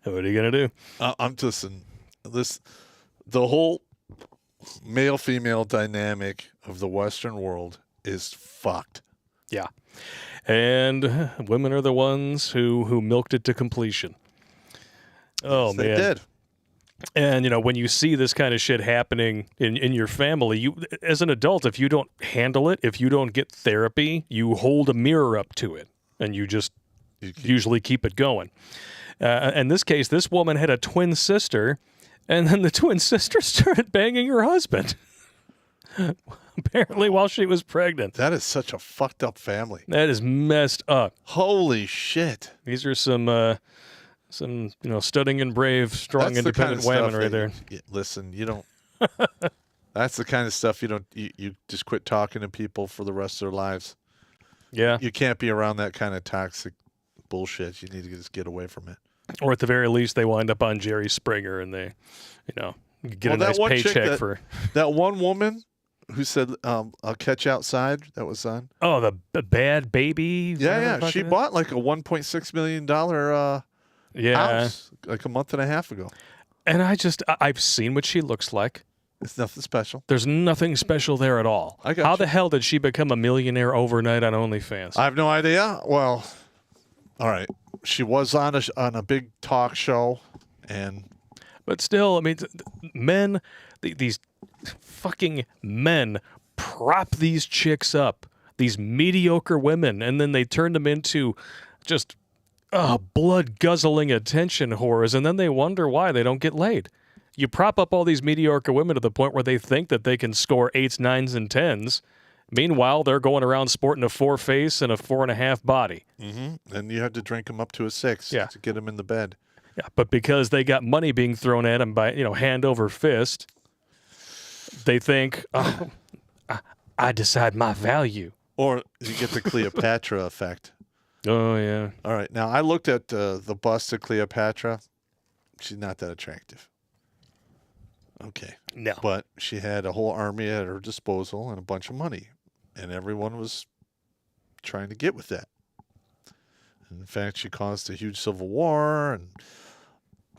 What are you going to do? I'm just the whole male-female dynamic of the Western world is fucked. Yeah. And women are the ones who milked it to completion. Oh, Yes, man. they did. And, when you see this kind of shit happening in your family, you, as an adult, if you don't handle it, if you don't get therapy, you hold a mirror up to it and you just usually keep it going. In this case, this woman had a twin sister, and then the twin sister started banging her husband. Apparently while she was pregnant. That is such a fucked up family. That is messed up. Holy shit. These are some stunning and brave, strong, That's the kind independent of women stuff right that there. Listen, you don't. That's the kind of stuff you just quit talking to people for the rest of their lives. Yeah. You can't be around that kind of toxic bullshit. You need to just get away from it. Or at the very least, they wind up on Jerry Springer and they, get a nice paycheck for. That one woman who said, I'll catch you outside, that was on. Oh, the bad baby? Yeah. She bought like a $1.6 million house like a month and a half ago. And I've seen what she looks like. It's nothing special. There's nothing special there at all. How the hell did she become a millionaire overnight on OnlyFans? I have no idea. Well, all right. She was on a big talk show, But still, I mean, men, these fucking men prop these chicks up, these mediocre women, and then they turn them into just blood-guzzling attention whores, and then they wonder why they don't get laid. You prop up all these mediocre women to the point where they think that they can score 8s, 9s, and 10s. Meanwhile, they're going around sporting a 4 face and a 4.5 body. Mm-hmm. And you have to drink them up to a 6 to get them in the bed. Yeah, but because they got money being thrown at them by, hand over fist, they think, I decide my value. Or you get the Cleopatra effect. Oh, yeah. All right. Now, I looked at the bust of Cleopatra. She's not that attractive. Okay. No. But she had a whole army at her disposal and a bunch of money. And everyone was trying to get with that. In fact, she caused a huge civil war and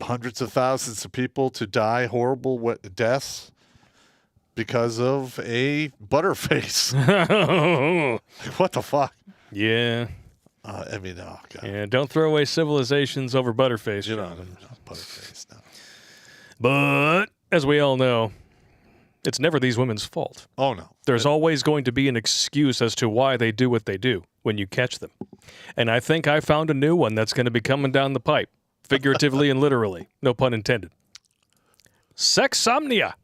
hundreds of thousands of people to die horrible deaths because of a butterface. What the fuck? Yeah. Oh, God. Yeah, don't throw away civilizations over butterface. Butterface, no. But, as we all know, it's never these women's fault. Oh, no. There's always going to be an excuse as to why they do what they do when you catch them. And I think I found a new one that's going to be coming down the pipe, figuratively and literally. No pun intended. Sexsomnia.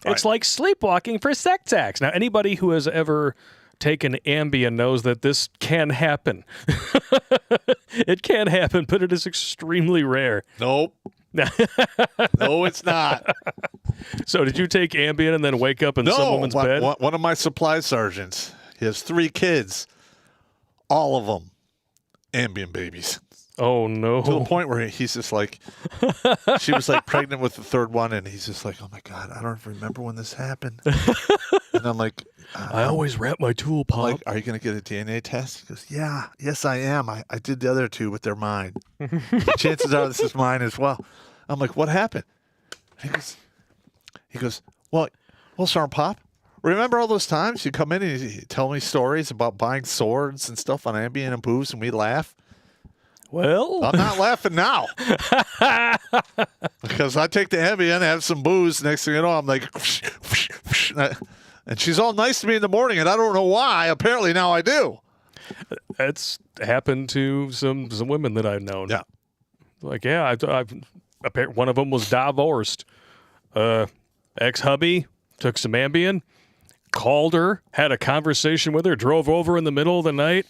It's like sleepwalking for sex acts. Now, anybody who has ever taken Ambien knows that this can happen. It can happen, but it is extremely rare. Nope. No, it's not. So did you take Ambien and then wake up in some woman's bed? One of my supply sergeants, he has 3 kids, all of them Ambien babies. Oh, no. To the point where he's just like, she was like pregnant with the 3rd one, and he's just like, oh my God, I don't remember when this happened. And I'm like, I always wrap my tool, Pop. Like, are you going to get a DNA test? He goes, yeah, yes, I am. I did the other 2, but they're mine. Chances are this is mine as well. I'm like, what happened? He goes, well, Sergeant Pop, remember all those times you come in and you tell me stories about buying swords and stuff on Ambien and booze, and we laugh? Well, I'm not laughing now. Because I take the Ambien, have some booze, next thing you know, I'm like, and she's all nice to me in the morning, and I don't know why. Apparently now I do. That's happened to some women that I've known. Yeah. Like, yeah, one of them was divorced. Ex-hubby took some Ambien, called her, had a conversation with her, drove over in the middle of the night,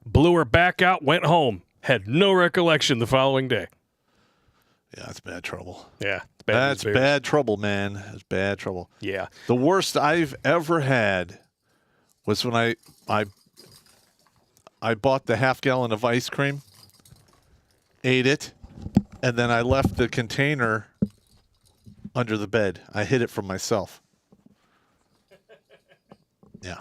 blew her back out, went home, had no recollection the following day. Yeah, that's bad trouble. Yeah. That's bad trouble, man. That's bad trouble. Yeah. The worst I've ever had was when I bought the half-gallon of ice cream, ate it, and then I left the container under the bed. I hid it from myself. Yeah,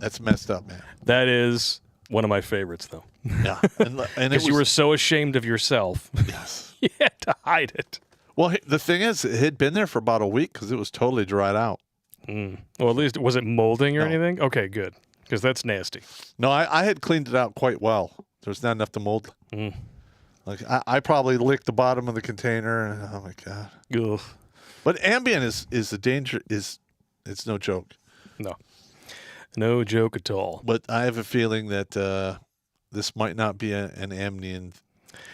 that's messed up, man. That is one of my favorites, though. Yeah, and Because you were so ashamed of yourself. Yes. You had to hide it. Well, the thing is, it had been there for about a week because it was totally dried out. Well, at least, was it molding or No. anything? Okay, good. Because that's nasty. No, I had cleaned it out quite well. There's not enough to mold. Like I probably licked the bottom of the container, and oh my god. Ugh. But Ambien is a danger. It's no joke. No. No joke at all. But I have a feeling that this might not be an Ambien.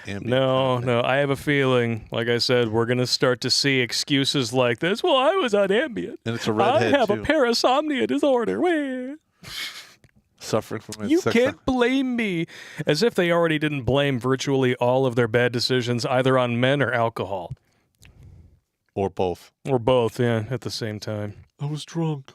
No. I have a feeling, like I said, we're going to start to see excuses like this. Well, I was on Ambien. And it's a redhead, I have too. a parasomnia disorder. Wah. Suffering from it. You can't blame me. As if they already didn't blame virtually all of their bad decisions either on men or alcohol. Or both. Or both, yeah, at the same time. I was drunk.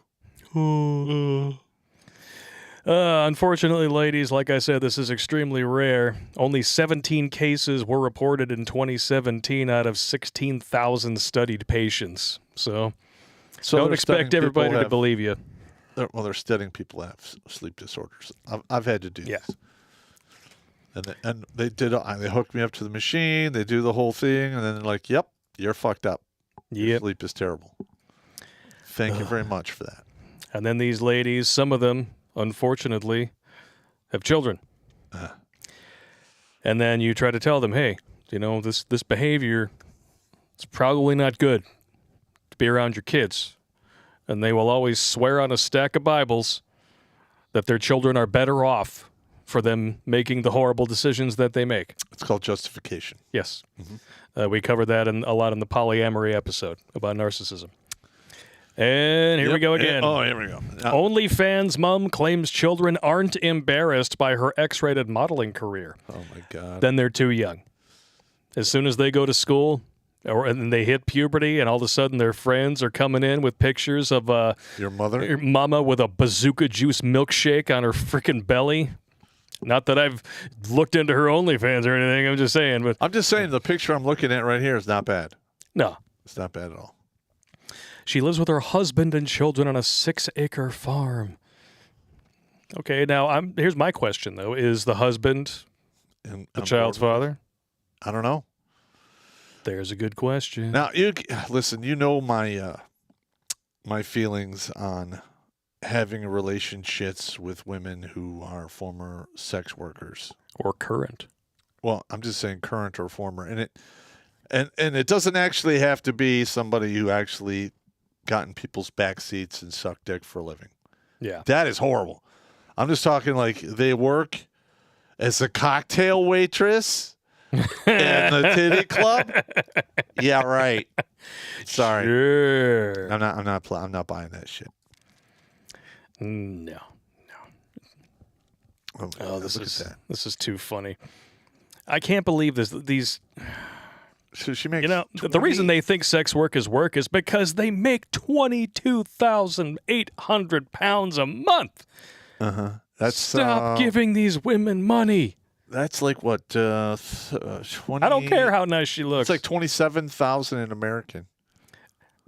Unfortunately, ladies, like I said, this is extremely rare. Only 17 cases were reported in 2017 out of 16,000 studied patients. So don't they're expect studying everybody people to believe you. they're studying people that have sleep disorders. I've had to do Yeah. this. And they hooked me up to the machine. They do the whole thing, and then they're like, "Yep, you're fucked up. Your Yep. sleep is terrible." Thank you very much for that. And then these ladies, some of them, unfortunately, have children. And then you try to tell them, hey, this behavior, it's probably not good to be around your kids. And they will always swear on a stack of Bibles that their children are better off for them making the horrible decisions that they make. It's called justification. Yes. We covered that a lot in the polyamory episode about narcissism. And here we go again. Oh, here we go. OnlyFans mom claims children aren't embarrassed by her X-rated modeling career. Oh my God. Then they're too young. As soon as they go to school, and they hit puberty, and all of a sudden their friends are coming in with pictures of Your mother? your mama with a bazooka juice milkshake on her freaking belly. Not that I've looked into her OnlyFans or anything. I'm just saying, but I'm just saying the picture I'm looking at right here is not bad. no. It's not bad at all. She lives with her husband and children on a 6-acre farm. Okay, now here's my question though: is the husband And the I'm child's bored. father? I don't know. There's a good question. Now, you listen. You know my feelings on having relationships with women who are former sex workers. Or current. Well, I'm just saying current or former, and it doesn't actually have to be somebody who actually got in people's back seats and sucked dick for a living. Yeah. That is horrible. I'm just talking like they work as a cocktail waitress in the titty club. Yeah, right. Sorry, Sure. I'm not buying that shit. No. Oh, Oh, this look is at that. this is too funny. I can't believe this. These, So she makes. the reason they think sex work is because they make £22,800 a month. That's Stop giving these women money. That's like what 20. I don't care how nice she looks. It's like 27,000 in American,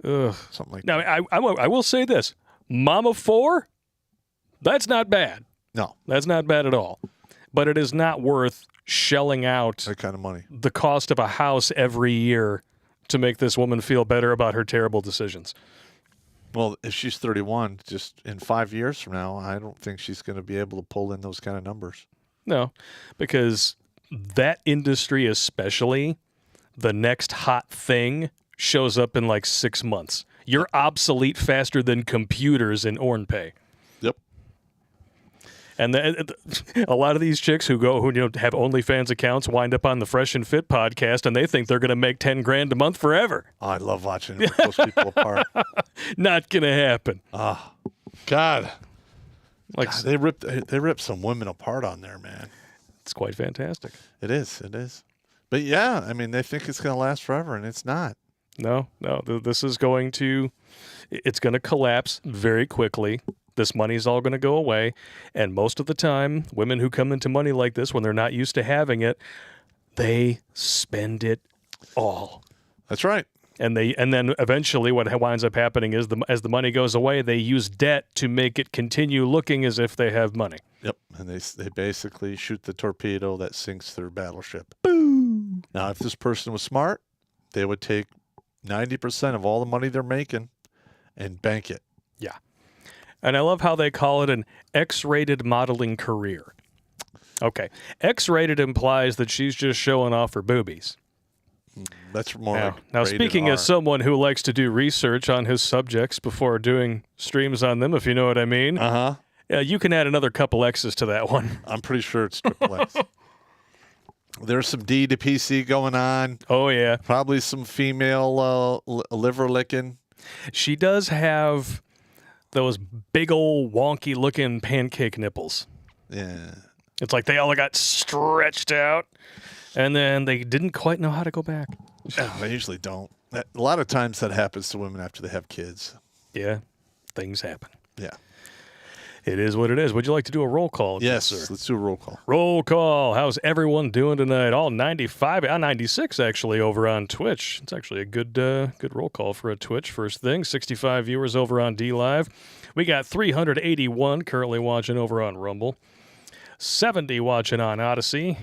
Ugh. something like Now, that. I will say this: Mama 4, that's not bad. No, That's not bad at all. But it is not worth shelling out that kind of money. the cost of a house every year to make this woman feel better about her terrible decisions. Well, if she's 31, just in 5 years from now, I don't think she's going to be able to pull in those kind of numbers. No, because that industry, especially, the next hot thing shows up in like 6 months. You're obsolete faster than computers in Orn Pay. Yep. And a lot of these chicks who have OnlyFans accounts wind up on the Fresh and Fit podcast, and they think they're going to make $10,000 a month forever. Oh, I love watching it rip those people apart. Not going to happen. God. Like God, they rip some women apart on there, man. It's quite fantastic. It is. But yeah, I mean, they think it's going to last forever, and it's not. No. This is it's going to collapse very quickly. This money's all going to go away. And most of the time, women who come into money like this, when they're not used to having it, they spend it all. That's right. And then eventually what winds up happening is as the money goes away, they use debt to make it continue looking as if they have money. Yep. And they basically shoot the torpedo that sinks their battleship. Boom. Now, if this person was smart, they would take 90% of all the money they're making and bank it. Yeah. And I love how they call it an X-rated modeling career. Okay. X-rated implies that she's just showing off her boobies. That's more now speaking as someone who likes to do research on his subjects before doing streams on them, if you know what I mean. Yeah, you can add another couple X's to that one. I'm pretty sure it's triple X. There's some D to PC going on. Oh, yeah. Probably some female liver licking. She does have those big old wonky looking pancake nipples. Yeah. It's like they all got stretched out, and then they didn't quite know how to go back. They usually don't. A lot of times that happens to women after they have kids. Yeah, things happen. Yeah. It is what it is. Would you like to do a roll call? Yes, sir? let's do a roll call. Roll call. How's everyone doing tonight? All 96 actually over on Twitch. It's actually a good roll call for a Twitch. First thing, 65 viewers over on D Live. We got 381 currently watching over on Rumble. 70 watching on Odyssey.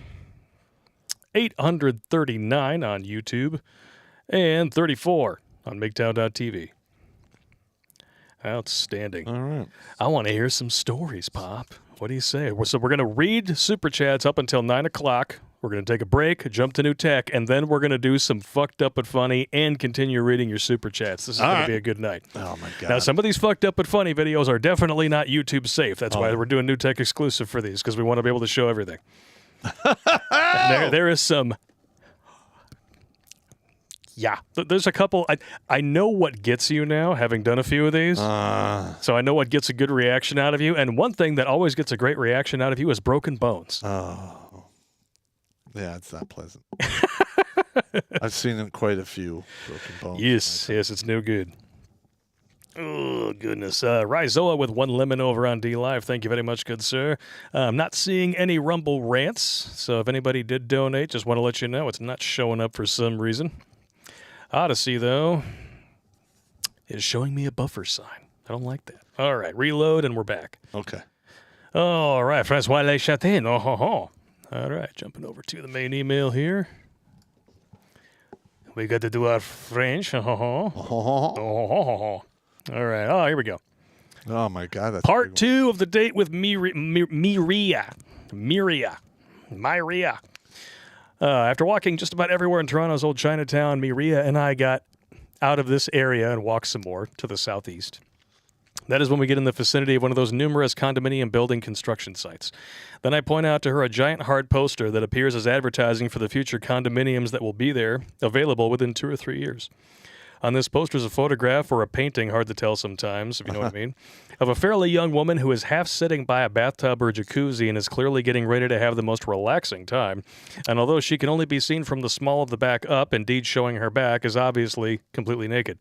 839 on YouTube. And 34 on MGTOW.tv. Outstanding. All right. I want to hear some stories, Pop. What do you say? So we're going to read Super Chats up until 9 o'clock. We're going to take a break, jump to new tech, and then we're going to do some fucked up but funny and continue reading your Super Chats. This is going to be a good night. Oh, my God. Now, some of these fucked up but funny videos are definitely not YouTube safe. That's why we're doing new tech exclusive for these, because we want to be able to show everything. There is some... Yeah, there's a couple. I know what gets you now, having done a few of these. So I know what gets a good reaction out of you. And one thing that always gets a great reaction out of you is broken bones. Oh. Yeah, it's not pleasant. I've seen quite a few broken bones. Yes, it's no good. Oh, goodness. Rizoa with 1 lemon over on D Live. Thank you very much, good sir. I'm not seeing any Rumble rants. So if anybody did donate, just want to let you know it's not showing up for some reason. Odyssey, though, is showing me a buffer sign. I don't like that. All right, reload, and we're back. Okay. All right, Francois Le Chatin. All right, jumping over to the main email here. We got to do our French. All right, here we go. Oh, my God. That's Part 2 of the date with Miria. After walking just about everywhere in Toronto's old Chinatown, Miria and I got out of this area and walked some more to the southeast. That is when we get in the vicinity of one of those numerous condominium building construction sites. Then I point out to her a giant hard poster that appears as advertising for the future condominiums that will be there, available within 2 or 3 years. On this poster is a photograph or a painting, hard to tell sometimes, if you know what I mean, of a fairly young woman who is half sitting by a bathtub or jacuzzi and is clearly getting ready to have the most relaxing time. And although she can only be seen from the small of the back up, indeed showing her back, is obviously completely naked.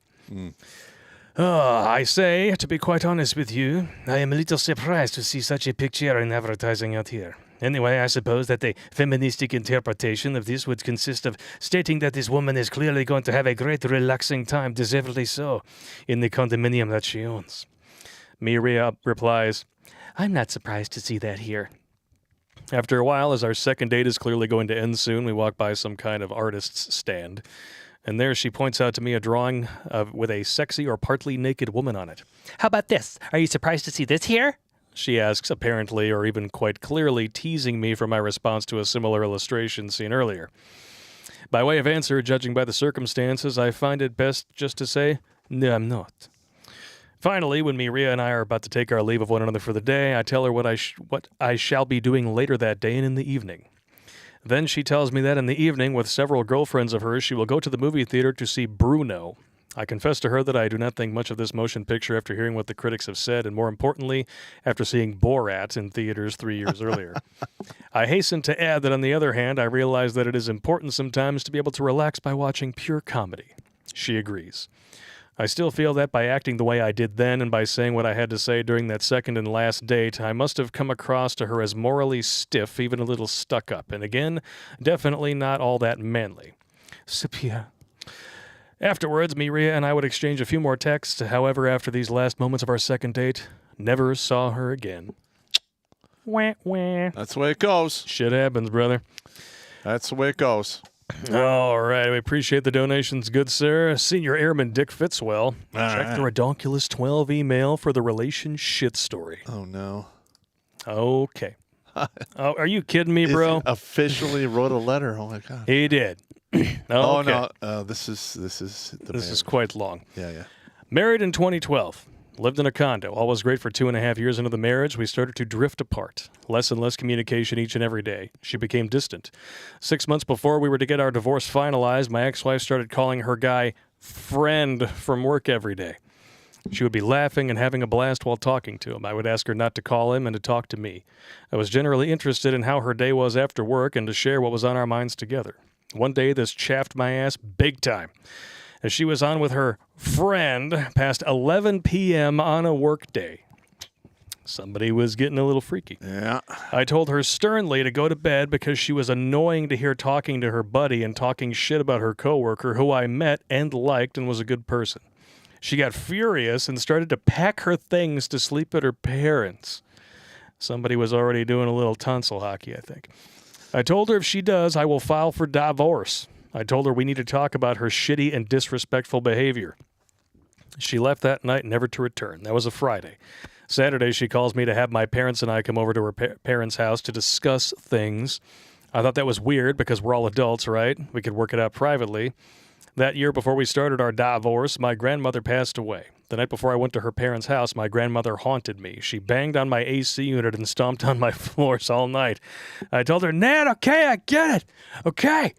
I say, to be quite honest with you, I am a little surprised to see such a picture in advertising out here. Anyway, I suppose that the feministic interpretation of this would consist of stating that this woman is clearly going to have a great relaxing time, deservedly so, in the condominium that she owns. Miria replies, I'm not surprised to see that here. After a while, as our second date is clearly going to end soon, we walk by some kind of artist's stand. And there she points out to me a drawing with a sexy or partly naked woman on it. How about this? Are you surprised to see this here? She asks, apparently, or even quite clearly, teasing me for my response to a similar illustration seen earlier. By way of answer, judging by the circumstances, I find it best just to say, no, I'm not. Finally, when Maria and I are about to take our leave of one another for the day, I tell her what I shall be doing later that day and in the evening. Then she tells me that in the evening, with several girlfriends of hers, she will go to the movie theater to see Bruno. I confess to her that I do not think much of this motion picture after hearing what the critics have said, and more importantly, after seeing Borat in theaters 3 years earlier. I hasten to add that, on the other hand, I realize that it is important sometimes to be able to relax by watching pure comedy. She agrees. I still feel that by acting the way I did then and by saying what I had to say during that second and last date, I must have come across to her as morally stiff, even a little stuck up, and again, definitely not all that manly. Sepia. Afterwards, Maria and I would exchange a few more texts. However, after these last moments of our second date, never saw her again. Wah, wah. That's the way it goes. Shit happens, brother. That's the way it goes. All right, we appreciate the donations, good sir. Senior Airman Dick Fitzwell. Check the Redonkulas 12 email for the relation shit story. Oh, no. Okay. Are you kidding me, bro? He officially wrote a letter. Oh, my God. He did. Okay. Oh, no. This is quite long. Yeah. Married in 2012. Lived in a condo. All was great for 2.5 years into the marriage. We started to drift apart. Less and less communication each and every day. She became distant. 6 months before we were to get our divorce finalized, my ex-wife started calling her guy friend from work every day. She would be laughing and having a blast while talking to him. I would ask her not to call him and to talk to me. I was generally interested in how her day was after work and to share what was on our minds together. One day, this chaffed my ass big time. As she was on with her friend past 11 p.m. on a work day. Somebody was getting a little freaky. Yeah. I told her sternly to go to bed because she was annoying to hear talking to her buddy and talking shit about her coworker who I met and liked and was a good person. She got furious and started to pack her things to sleep at her parents'. Somebody was already doing a little tonsil hockey, I think. I told her if she does, I will file for divorce. I told her we need to talk about her shitty and disrespectful behavior. She left that night, never to return. That was a Friday. Saturday, she calls me to have my parents and I come over to her parents' house to discuss things. I thought that was weird because we're all adults, right? We could work it out privately. That year, before we started our divorce, my grandmother passed away. The night before I went to her parents' house, my grandmother haunted me. She banged on my AC unit and stomped on my floors all night. I told her, Nat, okay, I get it. Okay.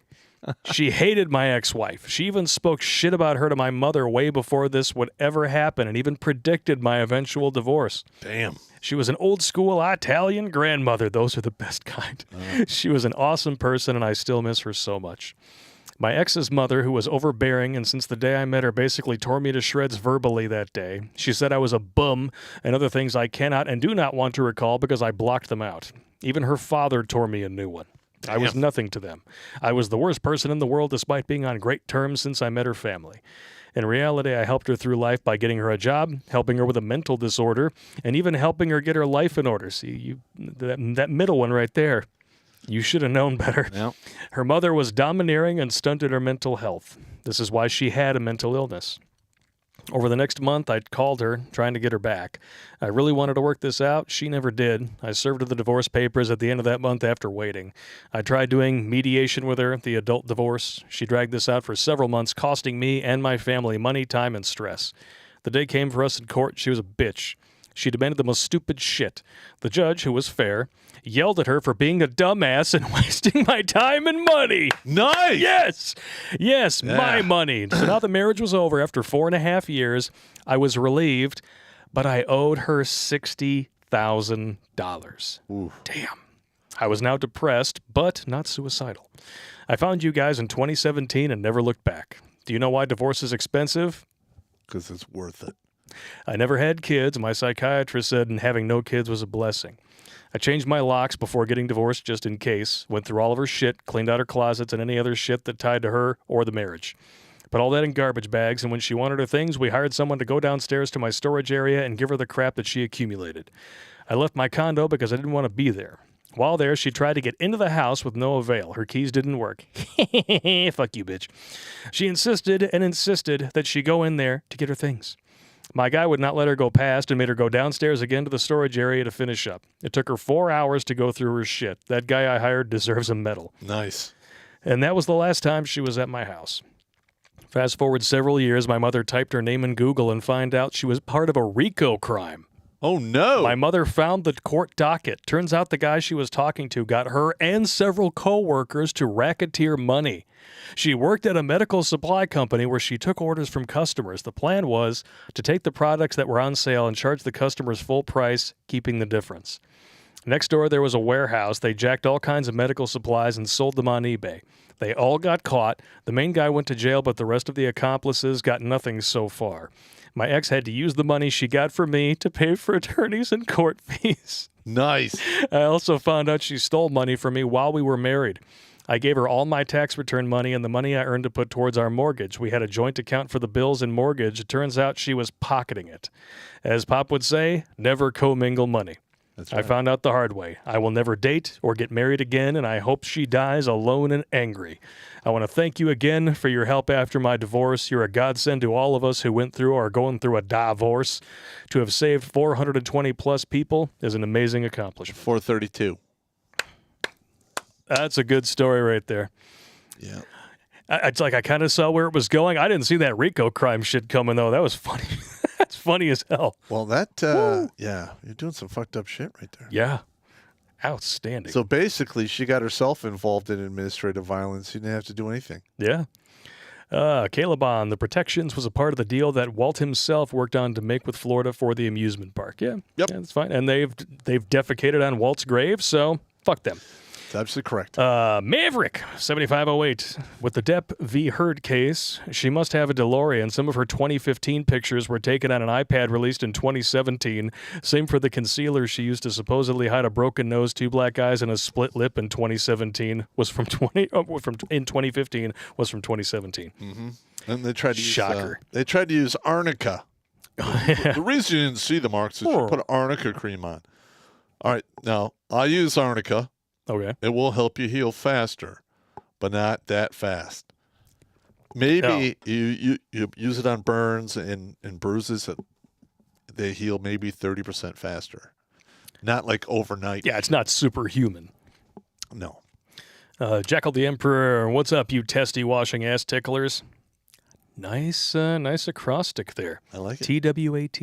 She hated my ex-wife. She even spoke shit about her to my mother way before this would ever happen and even predicted my eventual divorce. Damn. She was an old-school Italian grandmother. Those are the best kind. She was an awesome person, and I still miss her so much. My ex's mother, who was overbearing and since the day I met her basically tore me to shreds verbally that day. She said I was a bum and other things I cannot and do not want to recall because I blocked them out. Even her father tore me a new one. I was nothing to them. I was the worst person in the world despite being on great terms since I met her family. In reality, I helped her through life by getting her a job, helping her with a mental disorder, and even helping her get her life in order. See, that middle one right there. You should have known better. Yep. Her mother was domineering and stunted her mental health. This is why she had a mental illness. Over the next month, I called her, trying to get her back. I really wanted to work this out. She never did. I served her the divorce papers at the end of that month after waiting. I tried doing mediation with her, the adult divorce. She dragged this out for several months, costing me and my family money, time, and stress. The day came for us in court. She was a bitch. She demanded the most stupid shit. The judge, who was fair, yelled at her for being a dumbass and wasting my time and money. Nice! Yes, my money. So now the marriage was over after 4.5 years. I was relieved, but I owed her $60,000. Damn. I was now depressed, but not suicidal. I found you guys in 2017 and never looked back. Do you know why divorce is expensive? Because it's worth it. I never had kids. My psychiatrist said having no kids was a blessing. I changed my locks before getting divorced just in case, went through all of her shit, cleaned out her closets and any other shit that tied to her or the marriage. Put all that in garbage bags, and when she wanted her things, we hired someone to go downstairs to my storage area and give her the crap that she accumulated. I left my condo because I didn't want to be there. While there, she tried to get into the house with no avail. Her keys didn't work. Fuck you, bitch. She insisted and insisted that she go in there to get her things. My guy would not let her go past and made her go downstairs again to the storage area to finish up. It took her 4 hours to go through her shit. That guy I hired deserves a medal. Nice. And that was the last time she was at my house. Fast forward several years, my mother typed her name in Google and found out she was part of a Rico crime. Oh, no. My mother found the court docket. Turns out the guy she was talking to got her and several co-workers to racketeer money. She worked at a medical supply company where she took orders from customers. The plan was to take the products that were on sale and charge the customers full price, keeping the difference. Next door, there was a warehouse. They jacked all kinds of medical supplies and sold them on eBay. They all got caught. The main guy went to jail, but the rest of the accomplices got nothing so far. My ex had to use the money she got for me to pay for attorneys and court fees. Nice. I also found out she stole money from me while we were married. I gave her all my tax return money and the money I earned to put towards our mortgage. We had a joint account for the bills and mortgage. It turns out she was pocketing it. As Pop would say, never commingle money. That's right. I found out the hard way. I will never date or get married again, and I hope she dies alone and angry. I want to thank you again for your help after my divorce. You're a godsend to all of us who went through or are going through a divorce. To have saved 420-plus people is an amazing accomplishment. 432. That's a good story right there. Yeah. It's like I kind of saw where it was going. I didn't see that Rico crime shit coming, though. That was funny. That's funny as hell. Well, yeah, you're doing some fucked up shit right there. Yeah. Outstanding. So basically, she got herself involved in administrative violence. She didn't have to do anything. Yeah. Calebon, the protections was a part of the deal that Walt himself worked on to make with Florida for the amusement park. Yeah. Yep. Yeah, that's fine. And they've defecated on Walt's grave, so fuck them. That's absolutely correct. Maverick, 7508. With the Depp v. Heard case, she must have a DeLorean. Some of her 2015 pictures were taken on an iPad released in 2017. Same for the concealer she used to supposedly hide a broken nose, 2 black eyes, and a split lip in 2017 was from 2015 was from 2017. Mm-hmm. And they tried to use, Shocker. They tried to use arnica. The reason you didn't see the marks is you put arnica cream on. All right, now I use arnica. Okay. It will help you heal faster, but not that fast. Maybe you use it on burns and bruises that they heal maybe 30% faster. Not like overnight. Yeah, it's not superhuman. No. Jackal the Emperor, what's up, you testy washing ass ticklers? Nice acrostic there. I like it. TWAT.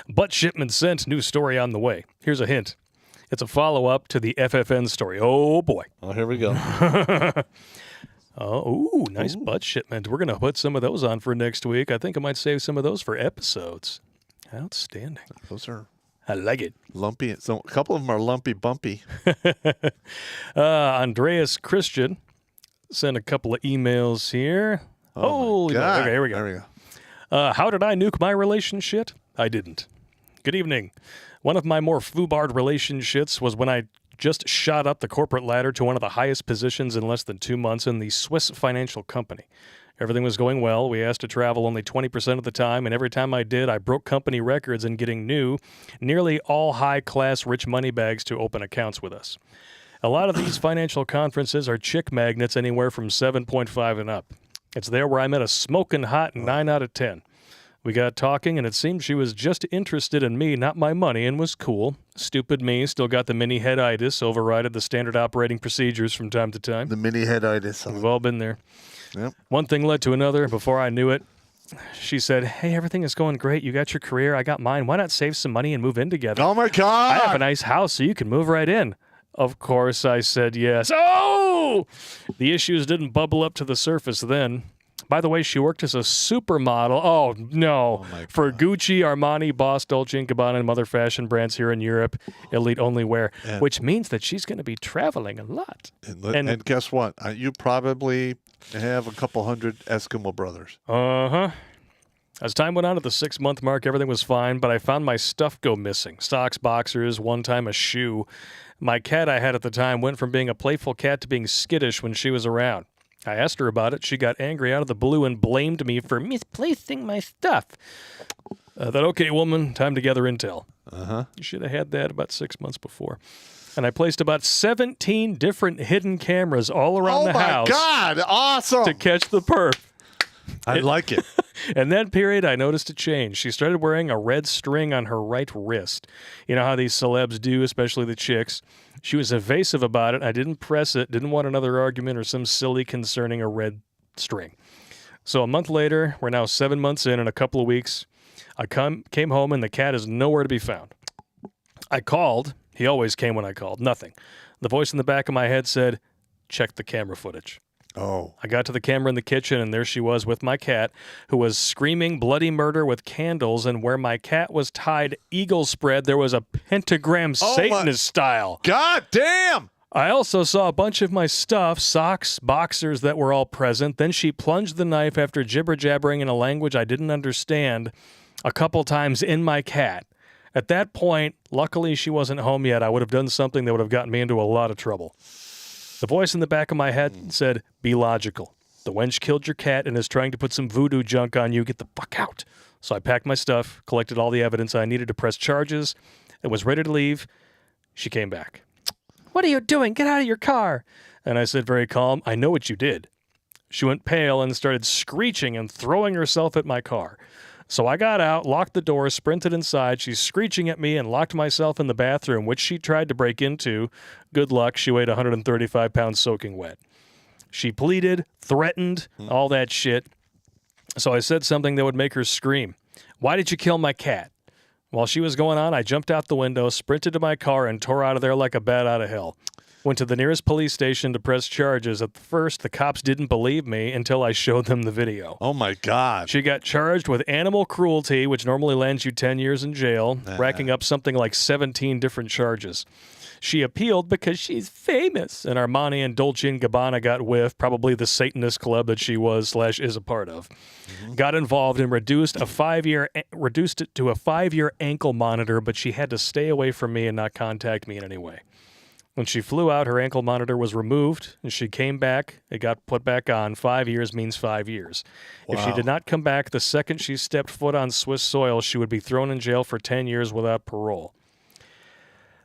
Butt shipment sent. New story on the way. Here's a hint. It's a follow-up to the FFN story. Oh, boy. Oh, here we go. Nice butt shipment. We're going to put some of those on for next week. I think I might save some of those for episodes. Outstanding. Those are... I like it. Lumpy. So a couple of them are lumpy bumpy. Andreas Christian sent a couple of emails here. Oh, my God. Okay, here we go. There we go. How did I nuke my relationship? I didn't. Good evening. One of my more foobarred relationships was when I just shot up the corporate ladder to one of the highest positions in less than 2 months in the Swiss financial company. Everything was going well. We asked to travel only 20% of the time, and every time I did, I broke company records in getting nearly all high-class rich money bags to open accounts with us. A lot of these financial conferences are chick magnets anywhere from 7.5 and up. It's there where I met a smoking hot 9 out of 10. We got talking, and it seemed she was just interested in me, not my money, and was cool. Stupid me, still got the mini headitis, overrided the standard operating procedures from time to time. The mini headitis. We've all been there. Yep. One thing led to another. Before I knew it, she said, hey, everything is going great. You got your career. I got mine. Why not save some money and move in together? Oh, my God. I have a nice house, so you can move right in. Of course, I said yes. Oh! The issues didn't bubble up to the surface then. By the way, she worked as a supermodel. Oh, no. For Gucci, Armani, Boss, Dolce & Gabbana, and other fashion brands here in Europe, elite only wear, which means that she's going to be traveling a lot. And guess what? You probably have a couple hundred Eskimo brothers. Uh-huh. As time went on to the 6-month mark, everything was fine, but I found my stuff go missing. Socks, boxers, one time a shoe. My cat I had at the time went from being a playful cat to being skittish when she was around. I asked her about it. She got angry out of the blue and blamed me for misplacing my stuff. I thought, okay, woman, time to gather intel. Uh-huh. You should have had that about 6 months before. And I placed about 17 different hidden cameras all around the house. Oh, my God. Awesome. To catch the perp. I like it. In that period, I noticed a change. She started wearing a red string on her right wrist. You know how these celebs do, especially the chicks. She was evasive about it. I didn't press it, didn't want another argument or some silly concerning a red string. So a month later, we're now 7 months in a couple of weeks. I came home and the cat is nowhere to be found. I called. He always came when I called. Nothing. The voice in the back of my head said, check the camera footage. Oh. I got to the camera in the kitchen, and there she was with my cat, who was screaming bloody murder with candles, and where my cat was tied eagle spread, there was a pentagram Satanist style. God damn! I also saw a bunch of my stuff, socks, boxers that were all present. Then she plunged the knife after jibber-jabbering in a language I didn't understand a couple times in my cat. At that point, luckily she wasn't home yet. I would have done something that would have gotten me into a lot of trouble. The voice in the back of my head said, be logical. The wench killed your cat and is trying to put some voodoo junk on you. Get the fuck out. So I packed my stuff, collected all the evidence I needed to press charges, and was ready to leave. She came back. What are you doing? Get out of your car. And I said very calm, I know what you did. She went pale and started screeching and throwing herself at my car. So I got out, locked the door, sprinted inside. She's screeching at me and locked myself in the bathroom, which she tried to break into. Good luck, she weighed 135 pounds soaking wet. She pleaded, threatened, all that shit. So I said something that would make her scream. Why did you kill my cat? While she was going on, I jumped out the window, sprinted to my car, and tore out of there like a bat out of hell. Went to the nearest police station to press charges. At first, the cops didn't believe me until I showed them the video. Oh, my God. She got charged with animal cruelty, which normally lands you 10 years in jail, racking up something like 17 different charges. She appealed because she's famous, and Armani and Dolce & Gabbana got whiff, probably the Satanist club that she was/is a part of. Got involved and reduced it to a 5-year ankle monitor, but she had to stay away from me and not contact me in any way. When she flew out, her ankle monitor was removed, and she came back. It got put back on. 5 years means 5 years. Wow. If she did not come back the second she stepped foot on Swiss soil, she would be thrown in jail for 10 years without parole.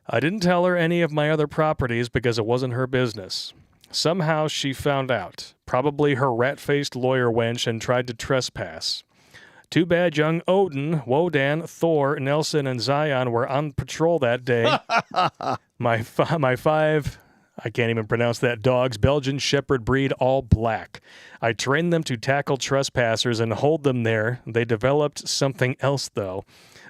I didn't tell her any of my other properties because it wasn't her business. Somehow she found out, probably her rat-faced lawyer wench, and tried to trespass. Too bad young Odin, Wodan, Thor, Nelson, and Zion were on patrol that day. My 5, I can't even pronounce that, dogs, Belgian Shepherd breed, all black. I trained them to tackle trespassers and hold them there. They developed something else, though.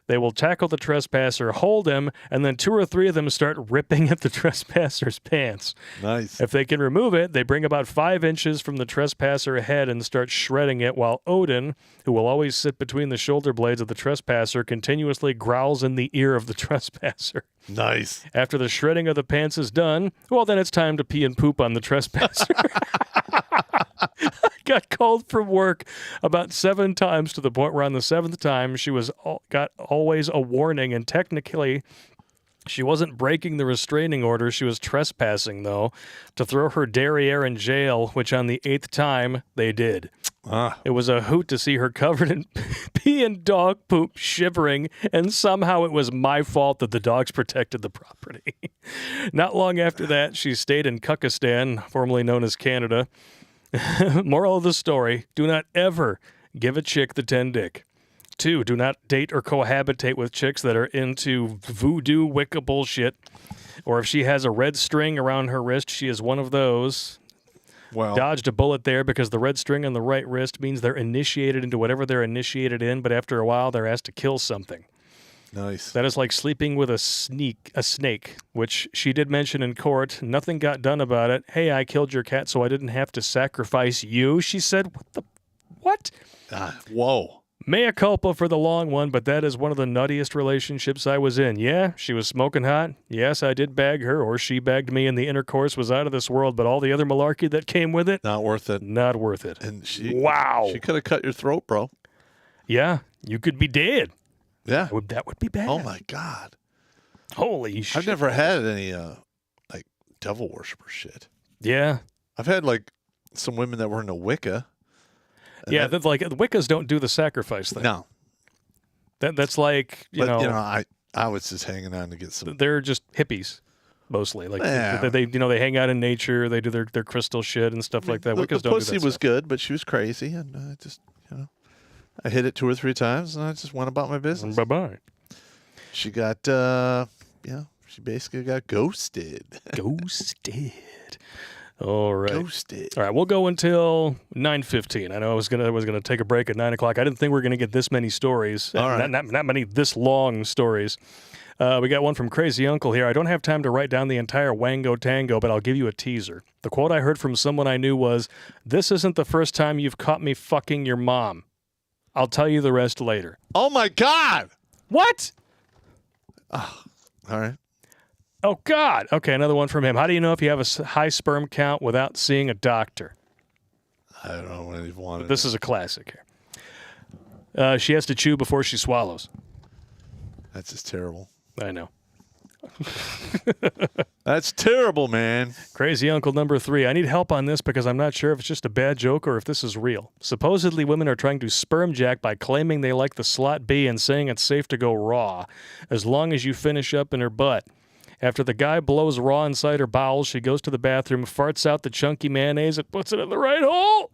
They will tackle the trespasser, hold him, and then 2 or 3 of them start ripping at the trespasser's pants. Nice. If they can remove it, they bring about 5 inches from the trespasser head and start shredding it, while Odin, who will always sit between the shoulder blades of the trespasser, continuously growls in the ear of the trespasser. Nice. After the shredding of the pants is done, well, then it's time to pee and poop on the trespasser. Got called from work about 7 times to the point where on the 7th time she got always a warning, and technically she wasn't breaking the restraining order. She was trespassing, though, to throw her derriere in jail, which on the 8th time they did. It was a hoot to see her covered in pee and dog poop, shivering, and somehow it was my fault that the dogs protected the property. Not long after that, she stayed in Kukistan, formerly known as Canada. Moral of the story, do not ever give a chick the 10 dick. 2, do not date or cohabitate with chicks that are into voodoo Wicca bullshit. Or if she has a red string around her wrist, she is one of those. Well, Dodged a bullet there because the red string on the right wrist means they're initiated into whatever they're initiated in, but after a while they're asked to kill something. Nice. That is like sleeping with a snake, which she did mention in court. Nothing got done about it. Hey, I killed your cat so I didn't have to sacrifice you. She said, what? Whoa. Mea culpa for the long one, but that is one of the nuttiest relationships I was in. Yeah, she was smoking hot. Yes, I did bag her, or she bagged me, and the intercourse was out of this world, but all the other malarkey that came with it? Not worth it. Not worth it. And she could have cut your throat, bro. Yeah, you could be dead. Yeah. That would be bad. Oh, my God. Holy shit. I've never had any, like, devil worshiper shit. Yeah. I've had, like, some women that were into Wicca. Yeah, the Wiccas don't do the sacrifice thing. No. That's like, you know, I was just hanging on to get some. They're just hippies, mostly. Like Yeah. they hang out in nature. They do their crystal shit and stuff like that. The Wiccas don't do that pussy was stuff. good, but she was crazy, and I just, I hit it 2 or 3 times, and I just went about my business. Bye-bye. She got, she basically got ghosted. Ghosted. All right. Ghosted. All right, we'll go until 9:15. I know I was gonna take a break at 9 o'clock. I didn't think we were gonna get this many stories. All right. Not many this long stories. We got one from Crazy Uncle here. I don't have time to write down the entire Wango Tango, but I'll give you a teaser. The quote I heard from someone I knew was, "This isn't the first time you've caught me fucking your mom. I'll tell you the rest later." Oh my God. What? All right. Oh, God. Okay, another one from him. How do you know if you have a high sperm count without seeing a doctor? I don't know what he wanted. This is a classic here. She has to chew before she swallows. That's just terrible. I know. That's terrible, man. Crazy Uncle number 3. I need help on this because I'm not sure if it's just a bad joke or if this is real. Supposedly, women are trying to sperm jack by claiming they like the slot B and saying it's safe to go raw, as long as you finish up in her butt. After the guy blows raw inside her bowels, she goes to the bathroom, farts out the chunky mayonnaise, and puts it in the right hole.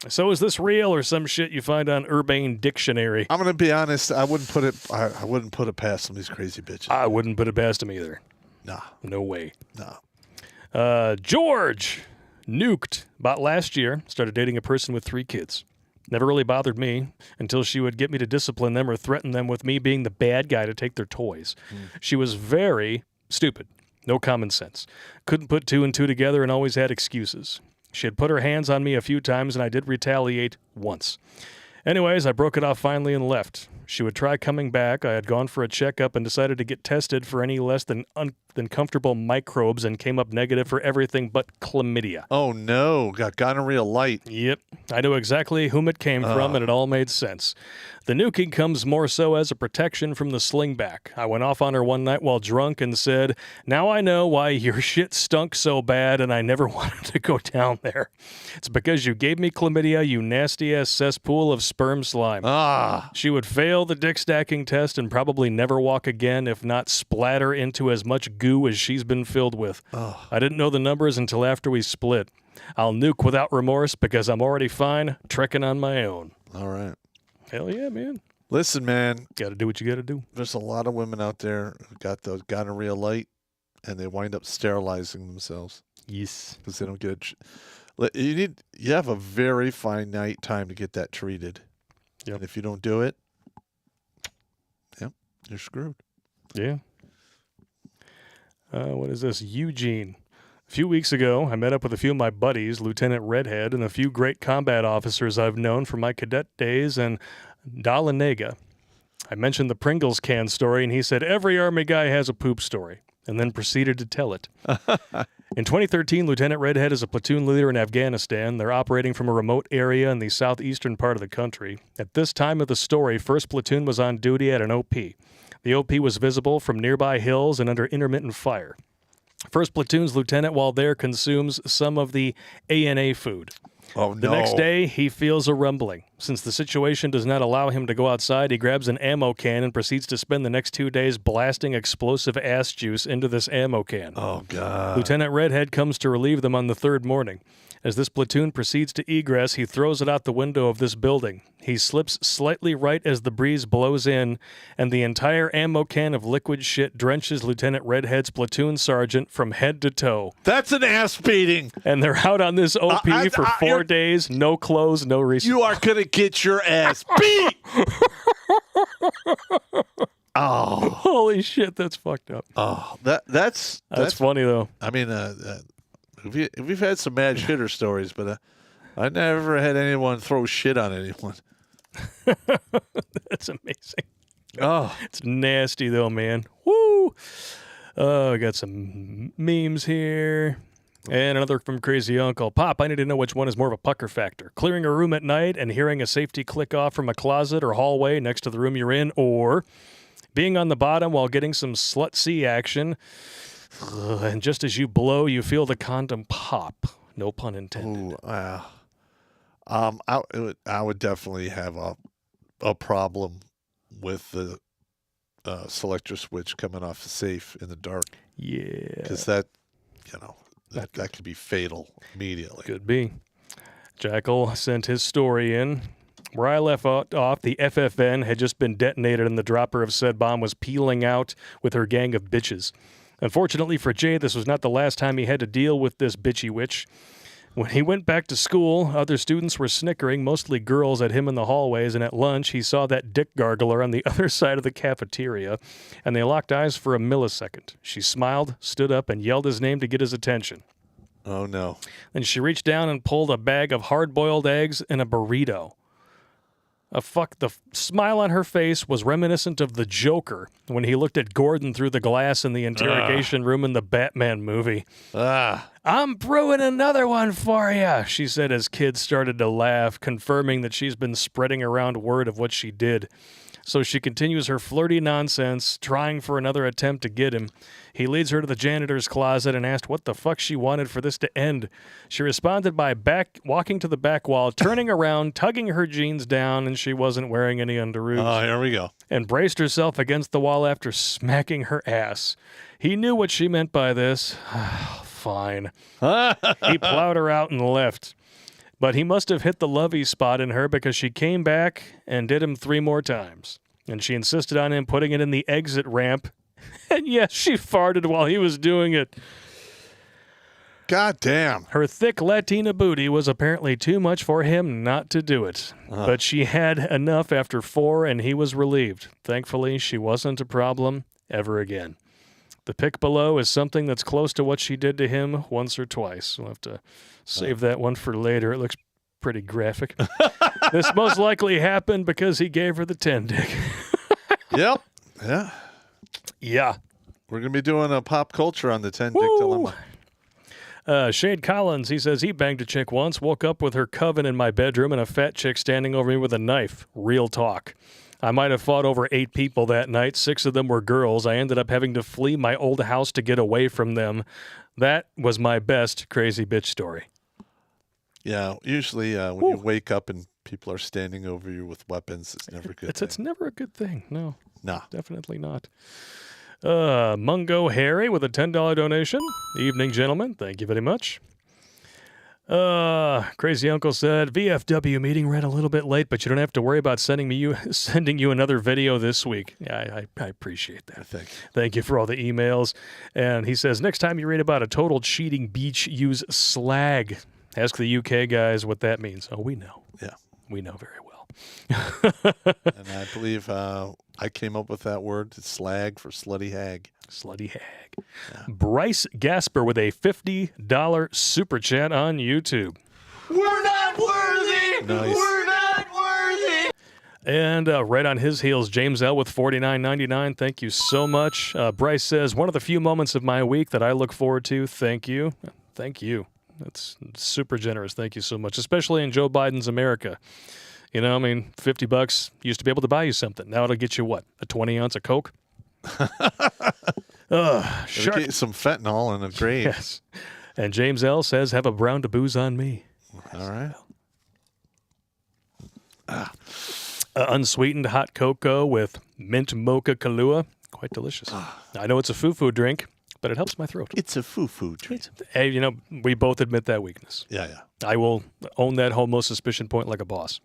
So is this real or some shit you find on Urbane Dictionary? I'm gonna be honest. I wouldn't put it. I wouldn't put it past some of these crazy bitches. I wouldn't put it past him either. Nah. No way. Nah. George, nuked, about last year, started dating a person with 3 kids. Never really bothered me until she would get me to discipline them or threaten them with me being the bad guy to take their toys. She was very stupid, no common sense. Couldn't put 2 and 2 together and always had excuses. She had put her hands on me a few times and I did retaliate once. Anyways, I broke it off finally and left. She would try coming back. I had gone for a checkup and decided to get tested for any less than comfortable microbes and came up negative for everything but chlamydia. Oh no, got gonorrhea light. Yep. I knew exactly whom it came from, and it all made sense. The nuking comes more so as a protection from the slingback. I went off on her one night while drunk and said, "Now I know why your shit stunk so bad and I never wanted to go down there. It's because you gave me chlamydia, you nasty-ass cesspool of sperm slime." She would fail the dick stacking test and probably never walk again, if not splatter into as much goo as she's been filled with. I didn't know the numbers until after we split. I'll nuke without remorse because I'm already fine trekking on my own. All right. Hell yeah, man. Listen, man. Got to do what you got to do. There's a lot of women out there who got the gonorrhea light, and they wind up sterilizing themselves Yes. because they don't get it. You have a very finite time to get that treated. Yep. And if you don't do it, you're screwed. Yeah. What is this? Eugene. A few weeks ago, I met up with a few of my buddies, Lieutenant Redhead, and a few great combat officers I've known from my cadet days and Dahlonega. I mentioned the Pringles can story, and he said, "Every Army guy has a poop story," and then proceeded to tell it. In 2013, Lieutenant Redhead is a platoon leader in Afghanistan. They're operating from a remote area in the southeastern part of the country. At this time of the story, 1st Platoon was on duty at an OP. The OP was visible from nearby hills and under intermittent fire. 1st Platoon's lieutenant, while there, consumes some of the ANA food. Oh, no. The next day, he feels a rumbling. Since the situation does not allow him to go outside, he grabs an ammo can and proceeds to spend the next 2 days blasting explosive ass juice into this ammo can. Oh, God. Lieutenant Redhead comes to relieve them on the 3rd morning. As this platoon proceeds to egress, he throws it out the window of this building. He slips slightly right as the breeze blows in, and the entire ammo can of liquid shit drenches Lieutenant Redhead's platoon sergeant from head to toe. That's an ass beating. And they're out on this OP for 4 days, no clothes, no reason. You are going to get your ass beat. Oh. Holy shit, that's fucked up. Oh, that's funny, though. I mean, we've had some mad shitter stories, but I never had anyone throw shit on anyone. That's amazing. Oh, It's nasty, though, man. Woo! I got some memes here. And another from Crazy Uncle. "Pop, I need to know which one is more of a pucker factor. Clearing a room at night and hearing a safety click off from a closet or hallway next to the room you're in, or being on the bottom while getting some slut-see action, and just as you blow, you feel the condom pop. No pun intended." ooh, wow. I would definitely have a problem with the selector switch coming off the safe in the dark, Yeah. because that could be fatal immediately. Could be. Jackal sent his story in. Where I left off, the FFN had just been detonated and the dropper of said bomb was peeling out with her gang of bitches. Unfortunately for Jay, this was not the last time he had to deal with this bitchy witch. When he went back to school, other students were snickering, mostly girls, at him in the hallways, and at lunch he saw that dick gargler on the other side of the cafeteria, and they locked eyes for a millisecond. She smiled, stood up, and yelled his name to get his attention. Oh, no. Then she reached down and pulled a bag of hard-boiled eggs and a burrito. The smile on her face was reminiscent of the Joker when he looked at Gordon through the glass in the interrogation room in the Batman movie. I'm brewing another one for you, she said as kids started to laugh, confirming that she's been spreading around word of what she did. So she continues her flirty nonsense, trying for another attempt to get him. He leads her to the janitor's closet and asked what the fuck she wanted for this to end. She responded by walking to the back wall, turning around, tugging her jeans down, and she wasn't wearing any underoos. Oh, here we go. And braced herself against the wall after smacking her ass. He knew what she meant by this. Fine. He plowed her out and left. But he must have hit the lovey spot in her because she came back and did him 3 more times. And she insisted on him putting it in the exit ramp. And yes, she farted while he was doing it. God damn. Her thick Latina booty was apparently too much for him not to do it. But she had enough after 4 and he was relieved. Thankfully, she wasn't a problem ever again. The pic below is something that's close to what she did to him once or twice. We'll have to save that one for later. It looks pretty graphic. This most likely happened because he gave her the 10 dick. Yep. Yeah. Yeah. We're going to be doing a pop culture on the 10 dick dilemma. Shade Collins, he says he banged a chick once, woke up with her coven in my bedroom and a fat chick standing over me with a knife. Real talk. I might have fought over 8 people that night. 6 of them were girls. I ended up having to flee my old house to get away from them. That was my best crazy bitch story. Yeah, usually when you wake up and people are standing over you with weapons, it's never good. It's never a good thing. No. Nah. Definitely not. Mungo Harry with a $10 donation. Evening, gentlemen. Thank you very much. Crazy Uncle said, VFW meeting ran a little bit late, but you don't have to worry about sending you another video this week. Yeah, I appreciate that. Thank you for all the emails. And he says, next time you read about a total cheating beach, use slag. Ask the UK guys what that means. Oh, we know. Yeah. We know very well. And I believe I came up with that word, slag for slutty hag. Slutty hag. Yeah. Bryce Gasper with a $50 super chat on YouTube. We're not worthy! Nice. We're not worthy! And right on his heels, James L. with $49.99. Thank you so much. Bryce says, one of the few moments of my week that I look forward to. Thank you. Thank you. That's super generous. Thank you so much, especially in Joe Biden's America. You know, I mean, $50 used to be able to buy you something. Now it'll get you what? A 20-ounce of Coke? Shark. Get some fentanyl in a grave. Yes. And James L. says, have a brown to booze on me. All right. Unsweetened hot cocoa with mint mocha Kahlua. Quite delicious. I know it's a foo-foo drink, but it helps my throat. It's a foo-foo drink. Hey, you know, we both admit that weakness. Yeah. I will own that homo suspicion point like a boss.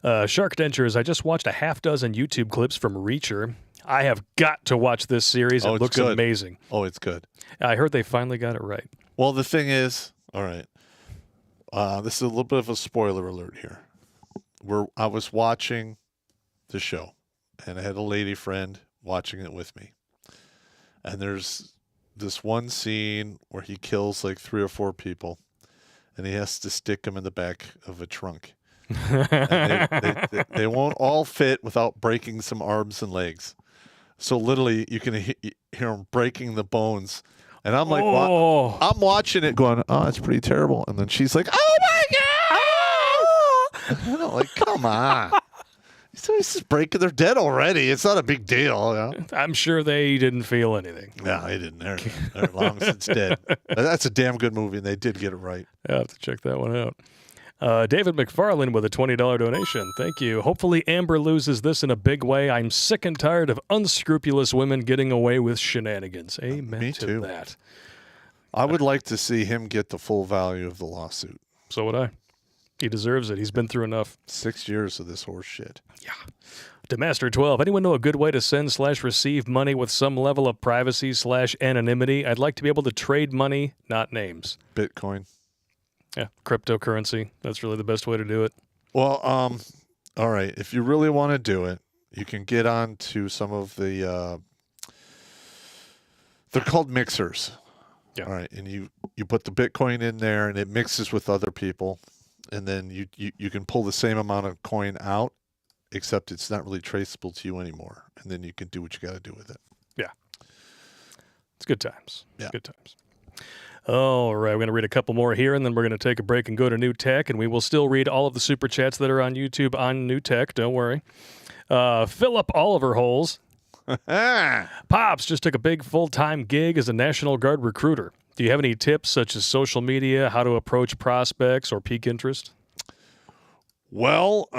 Shark Dentures, I just watched a half dozen YouTube clips from Reacher. I have got to watch this series. It looks good. amazing. Oh, it's good. I heard they finally got it right. Well, the thing is, all right, this is a little bit of a spoiler alert here. I was watching the show, and I had a lady friend watching it with me. And there's this one scene where he kills like 3 or 4 people, and he has to stick them in the back of a trunk. And they won't all fit without breaking some arms and legs. So literally, you can hear him breaking the bones. And I'm like, I'm watching it going, oh, it's pretty terrible. And then she's like, oh, my God. And I'm like, come on. So he's just breaking. They're dead already. It's not a big deal. You know? I'm sure they didn't feel anything. No, they didn't. They're long since dead. That's a damn good movie, and they did get it right. I have to check that one out. David McFarland with a $20 donation. Thank you. Hopefully Amber loses this in a big way. I'm sick and tired of unscrupulous women getting away with shenanigans. Amen Me to too. that. I would like to see him get the full value of the lawsuit. So would I. He deserves it. He's been through enough. 6 years of this horse shit. Yeah. To Master 12, anyone know a good way to send/receive money with some level of privacy/anonymity? I'd like to be able to trade money, not names. Bitcoin. Yeah, cryptocurrency. That's really the best way to do it. Well, all right. If you really want to do it, you can get on to some of the. They're called mixers. Yeah. All right, and you put the Bitcoin in there, and it mixes with other people, and then you can pull the same amount of coin out, except it's not really traceable to you anymore, and then you can do what you got to do with it. Yeah. It's good times. Yeah. Good times. All right, we're going to read a couple more here, and then we're going to take a break and go to New Tech, and we will still read all of the super chats that are on YouTube on New Tech. Don't worry. Philip Oliver Holes. Pops just took a big full-time gig as a National Guard recruiter. Do you have any tips such as social media, how to approach prospects, or peak interest? Well,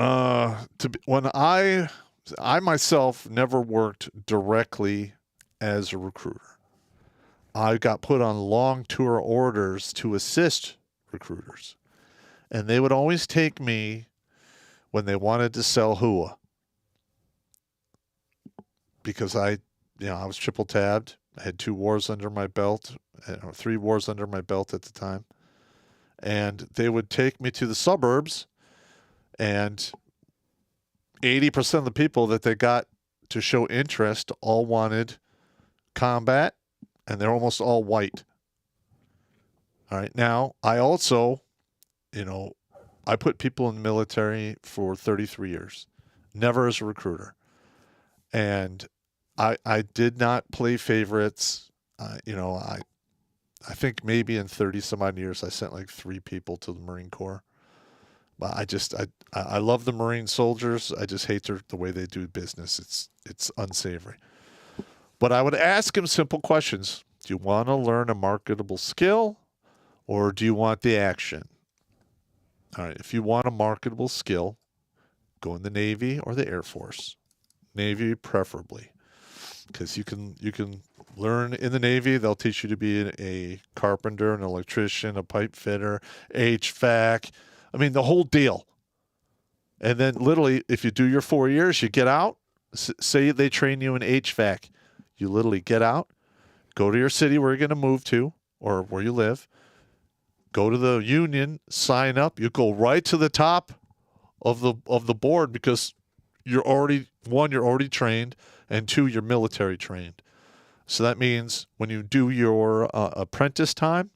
when I myself never worked directly as a recruiter. I got put on long tour orders to assist recruiters. And they would always take me when they wanted to sell hua. Because I was triple tabbed. I had 2 wars under my belt, 3 wars under my belt at the time. And they would take me to the suburbs, and 80% of the people that they got to show interest all wanted combat, and they're almost all white. All right. Now, I also, I put people in the military for 33 years, never as a recruiter. And I did not play favorites. I think maybe in 30 some odd years, I sent like 3 people to the Marine Corps. But I love the Marine soldiers. I just hate the way they do business. It's unsavory. But I would ask them simple questions. Do you want to learn a marketable skill, or do you want the action? All right. If you want a marketable skill, go in the Navy or the Air Force. Navy preferably, because you can learn in the Navy. They'll teach you to be a carpenter, an electrician, a pipe fitter, HVAC. I mean, the whole deal. And then literally, if you do your 4 years, you get out. Say they train you in HVAC. You literally get out, go to your city where you're going to move to or where you live, go to the union, sign up. You go right to the top of the board because you're already trained, and 2, you're military trained. So that means when you do your apprentice time,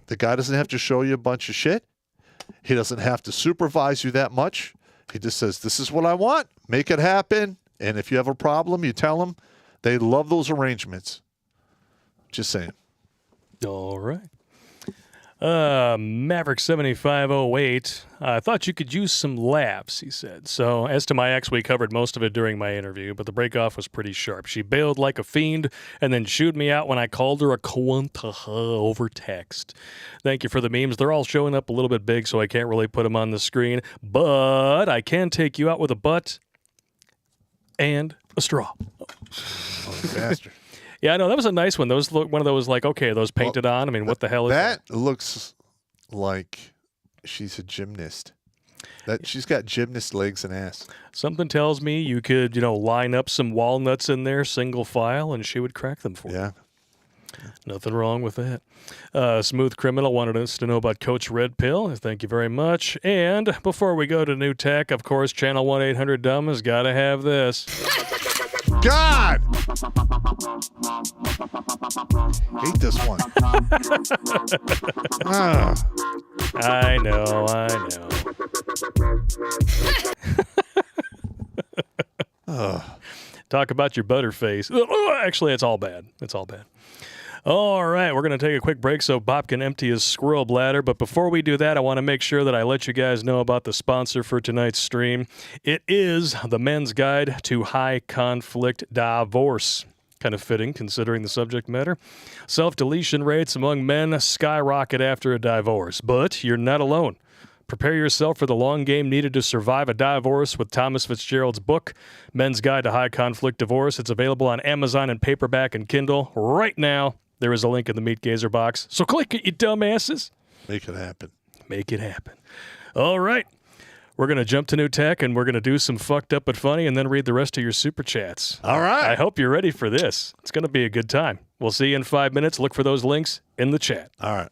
the guy doesn't have to show you a bunch of shit. He doesn't have to supervise you that much. He just says, this is what I want. Make it happen. And if you have a problem, you tell him. They love those arrangements. Just saying. All right. Maverick7508. I thought you could use some laughs, he said. So, as to my ex, we covered most of it during my interview, but the break-off was pretty sharp. She bailed like a fiend and then shooed me out when I called her a quantaha over text. Thank you for the memes. They're all showing up a little bit big, so I can't really put them on the screen, but I can take you out with a butt and a straw. Oh, bastard. Yeah, I know. That was a nice one. Those one of those, like, okay, those painted on. I mean, what the hell is that? That looks like she's a gymnast. She's got gymnast legs and ass. Something tells me you could, line up some walnuts in there, single file, and she would crack them for you. Yeah. Nothing wrong with that. Smooth Criminal wanted us to know about Coach Red Pill. Thank you very much. And before we go to New Tech, of course, Channel 1-800-DUMB has got to have this. God! Hate this one. I know. Talk about your butterface. Actually, it's all bad. All right, we're going to take a quick break so Bob can empty his squirrel bladder. But before we do that, I want to make sure that I let you guys know about the sponsor for tonight's stream. It is the Men's Guide to High Conflict Divorce. Kind of fitting, considering the subject matter. Self-deletion rates among men skyrocket after a divorce. But you're not alone. Prepare yourself for the long game needed to survive a divorce with Thomas Fitzgerald's book, Men's Guide to High Conflict Divorce. It's available on Amazon in paperback and Kindle right now. There is a link in the Meat Gazer box. So click it, you dumbasses. Make it happen. Make it happen. All right. We're going to jump to new tech, and we're going to do some fucked up but funny, and then read the rest of your super chats. All right. I hope you're ready for this. It's going to be a good time. We'll see you in 5 minutes. Look for those links in the chat. All right.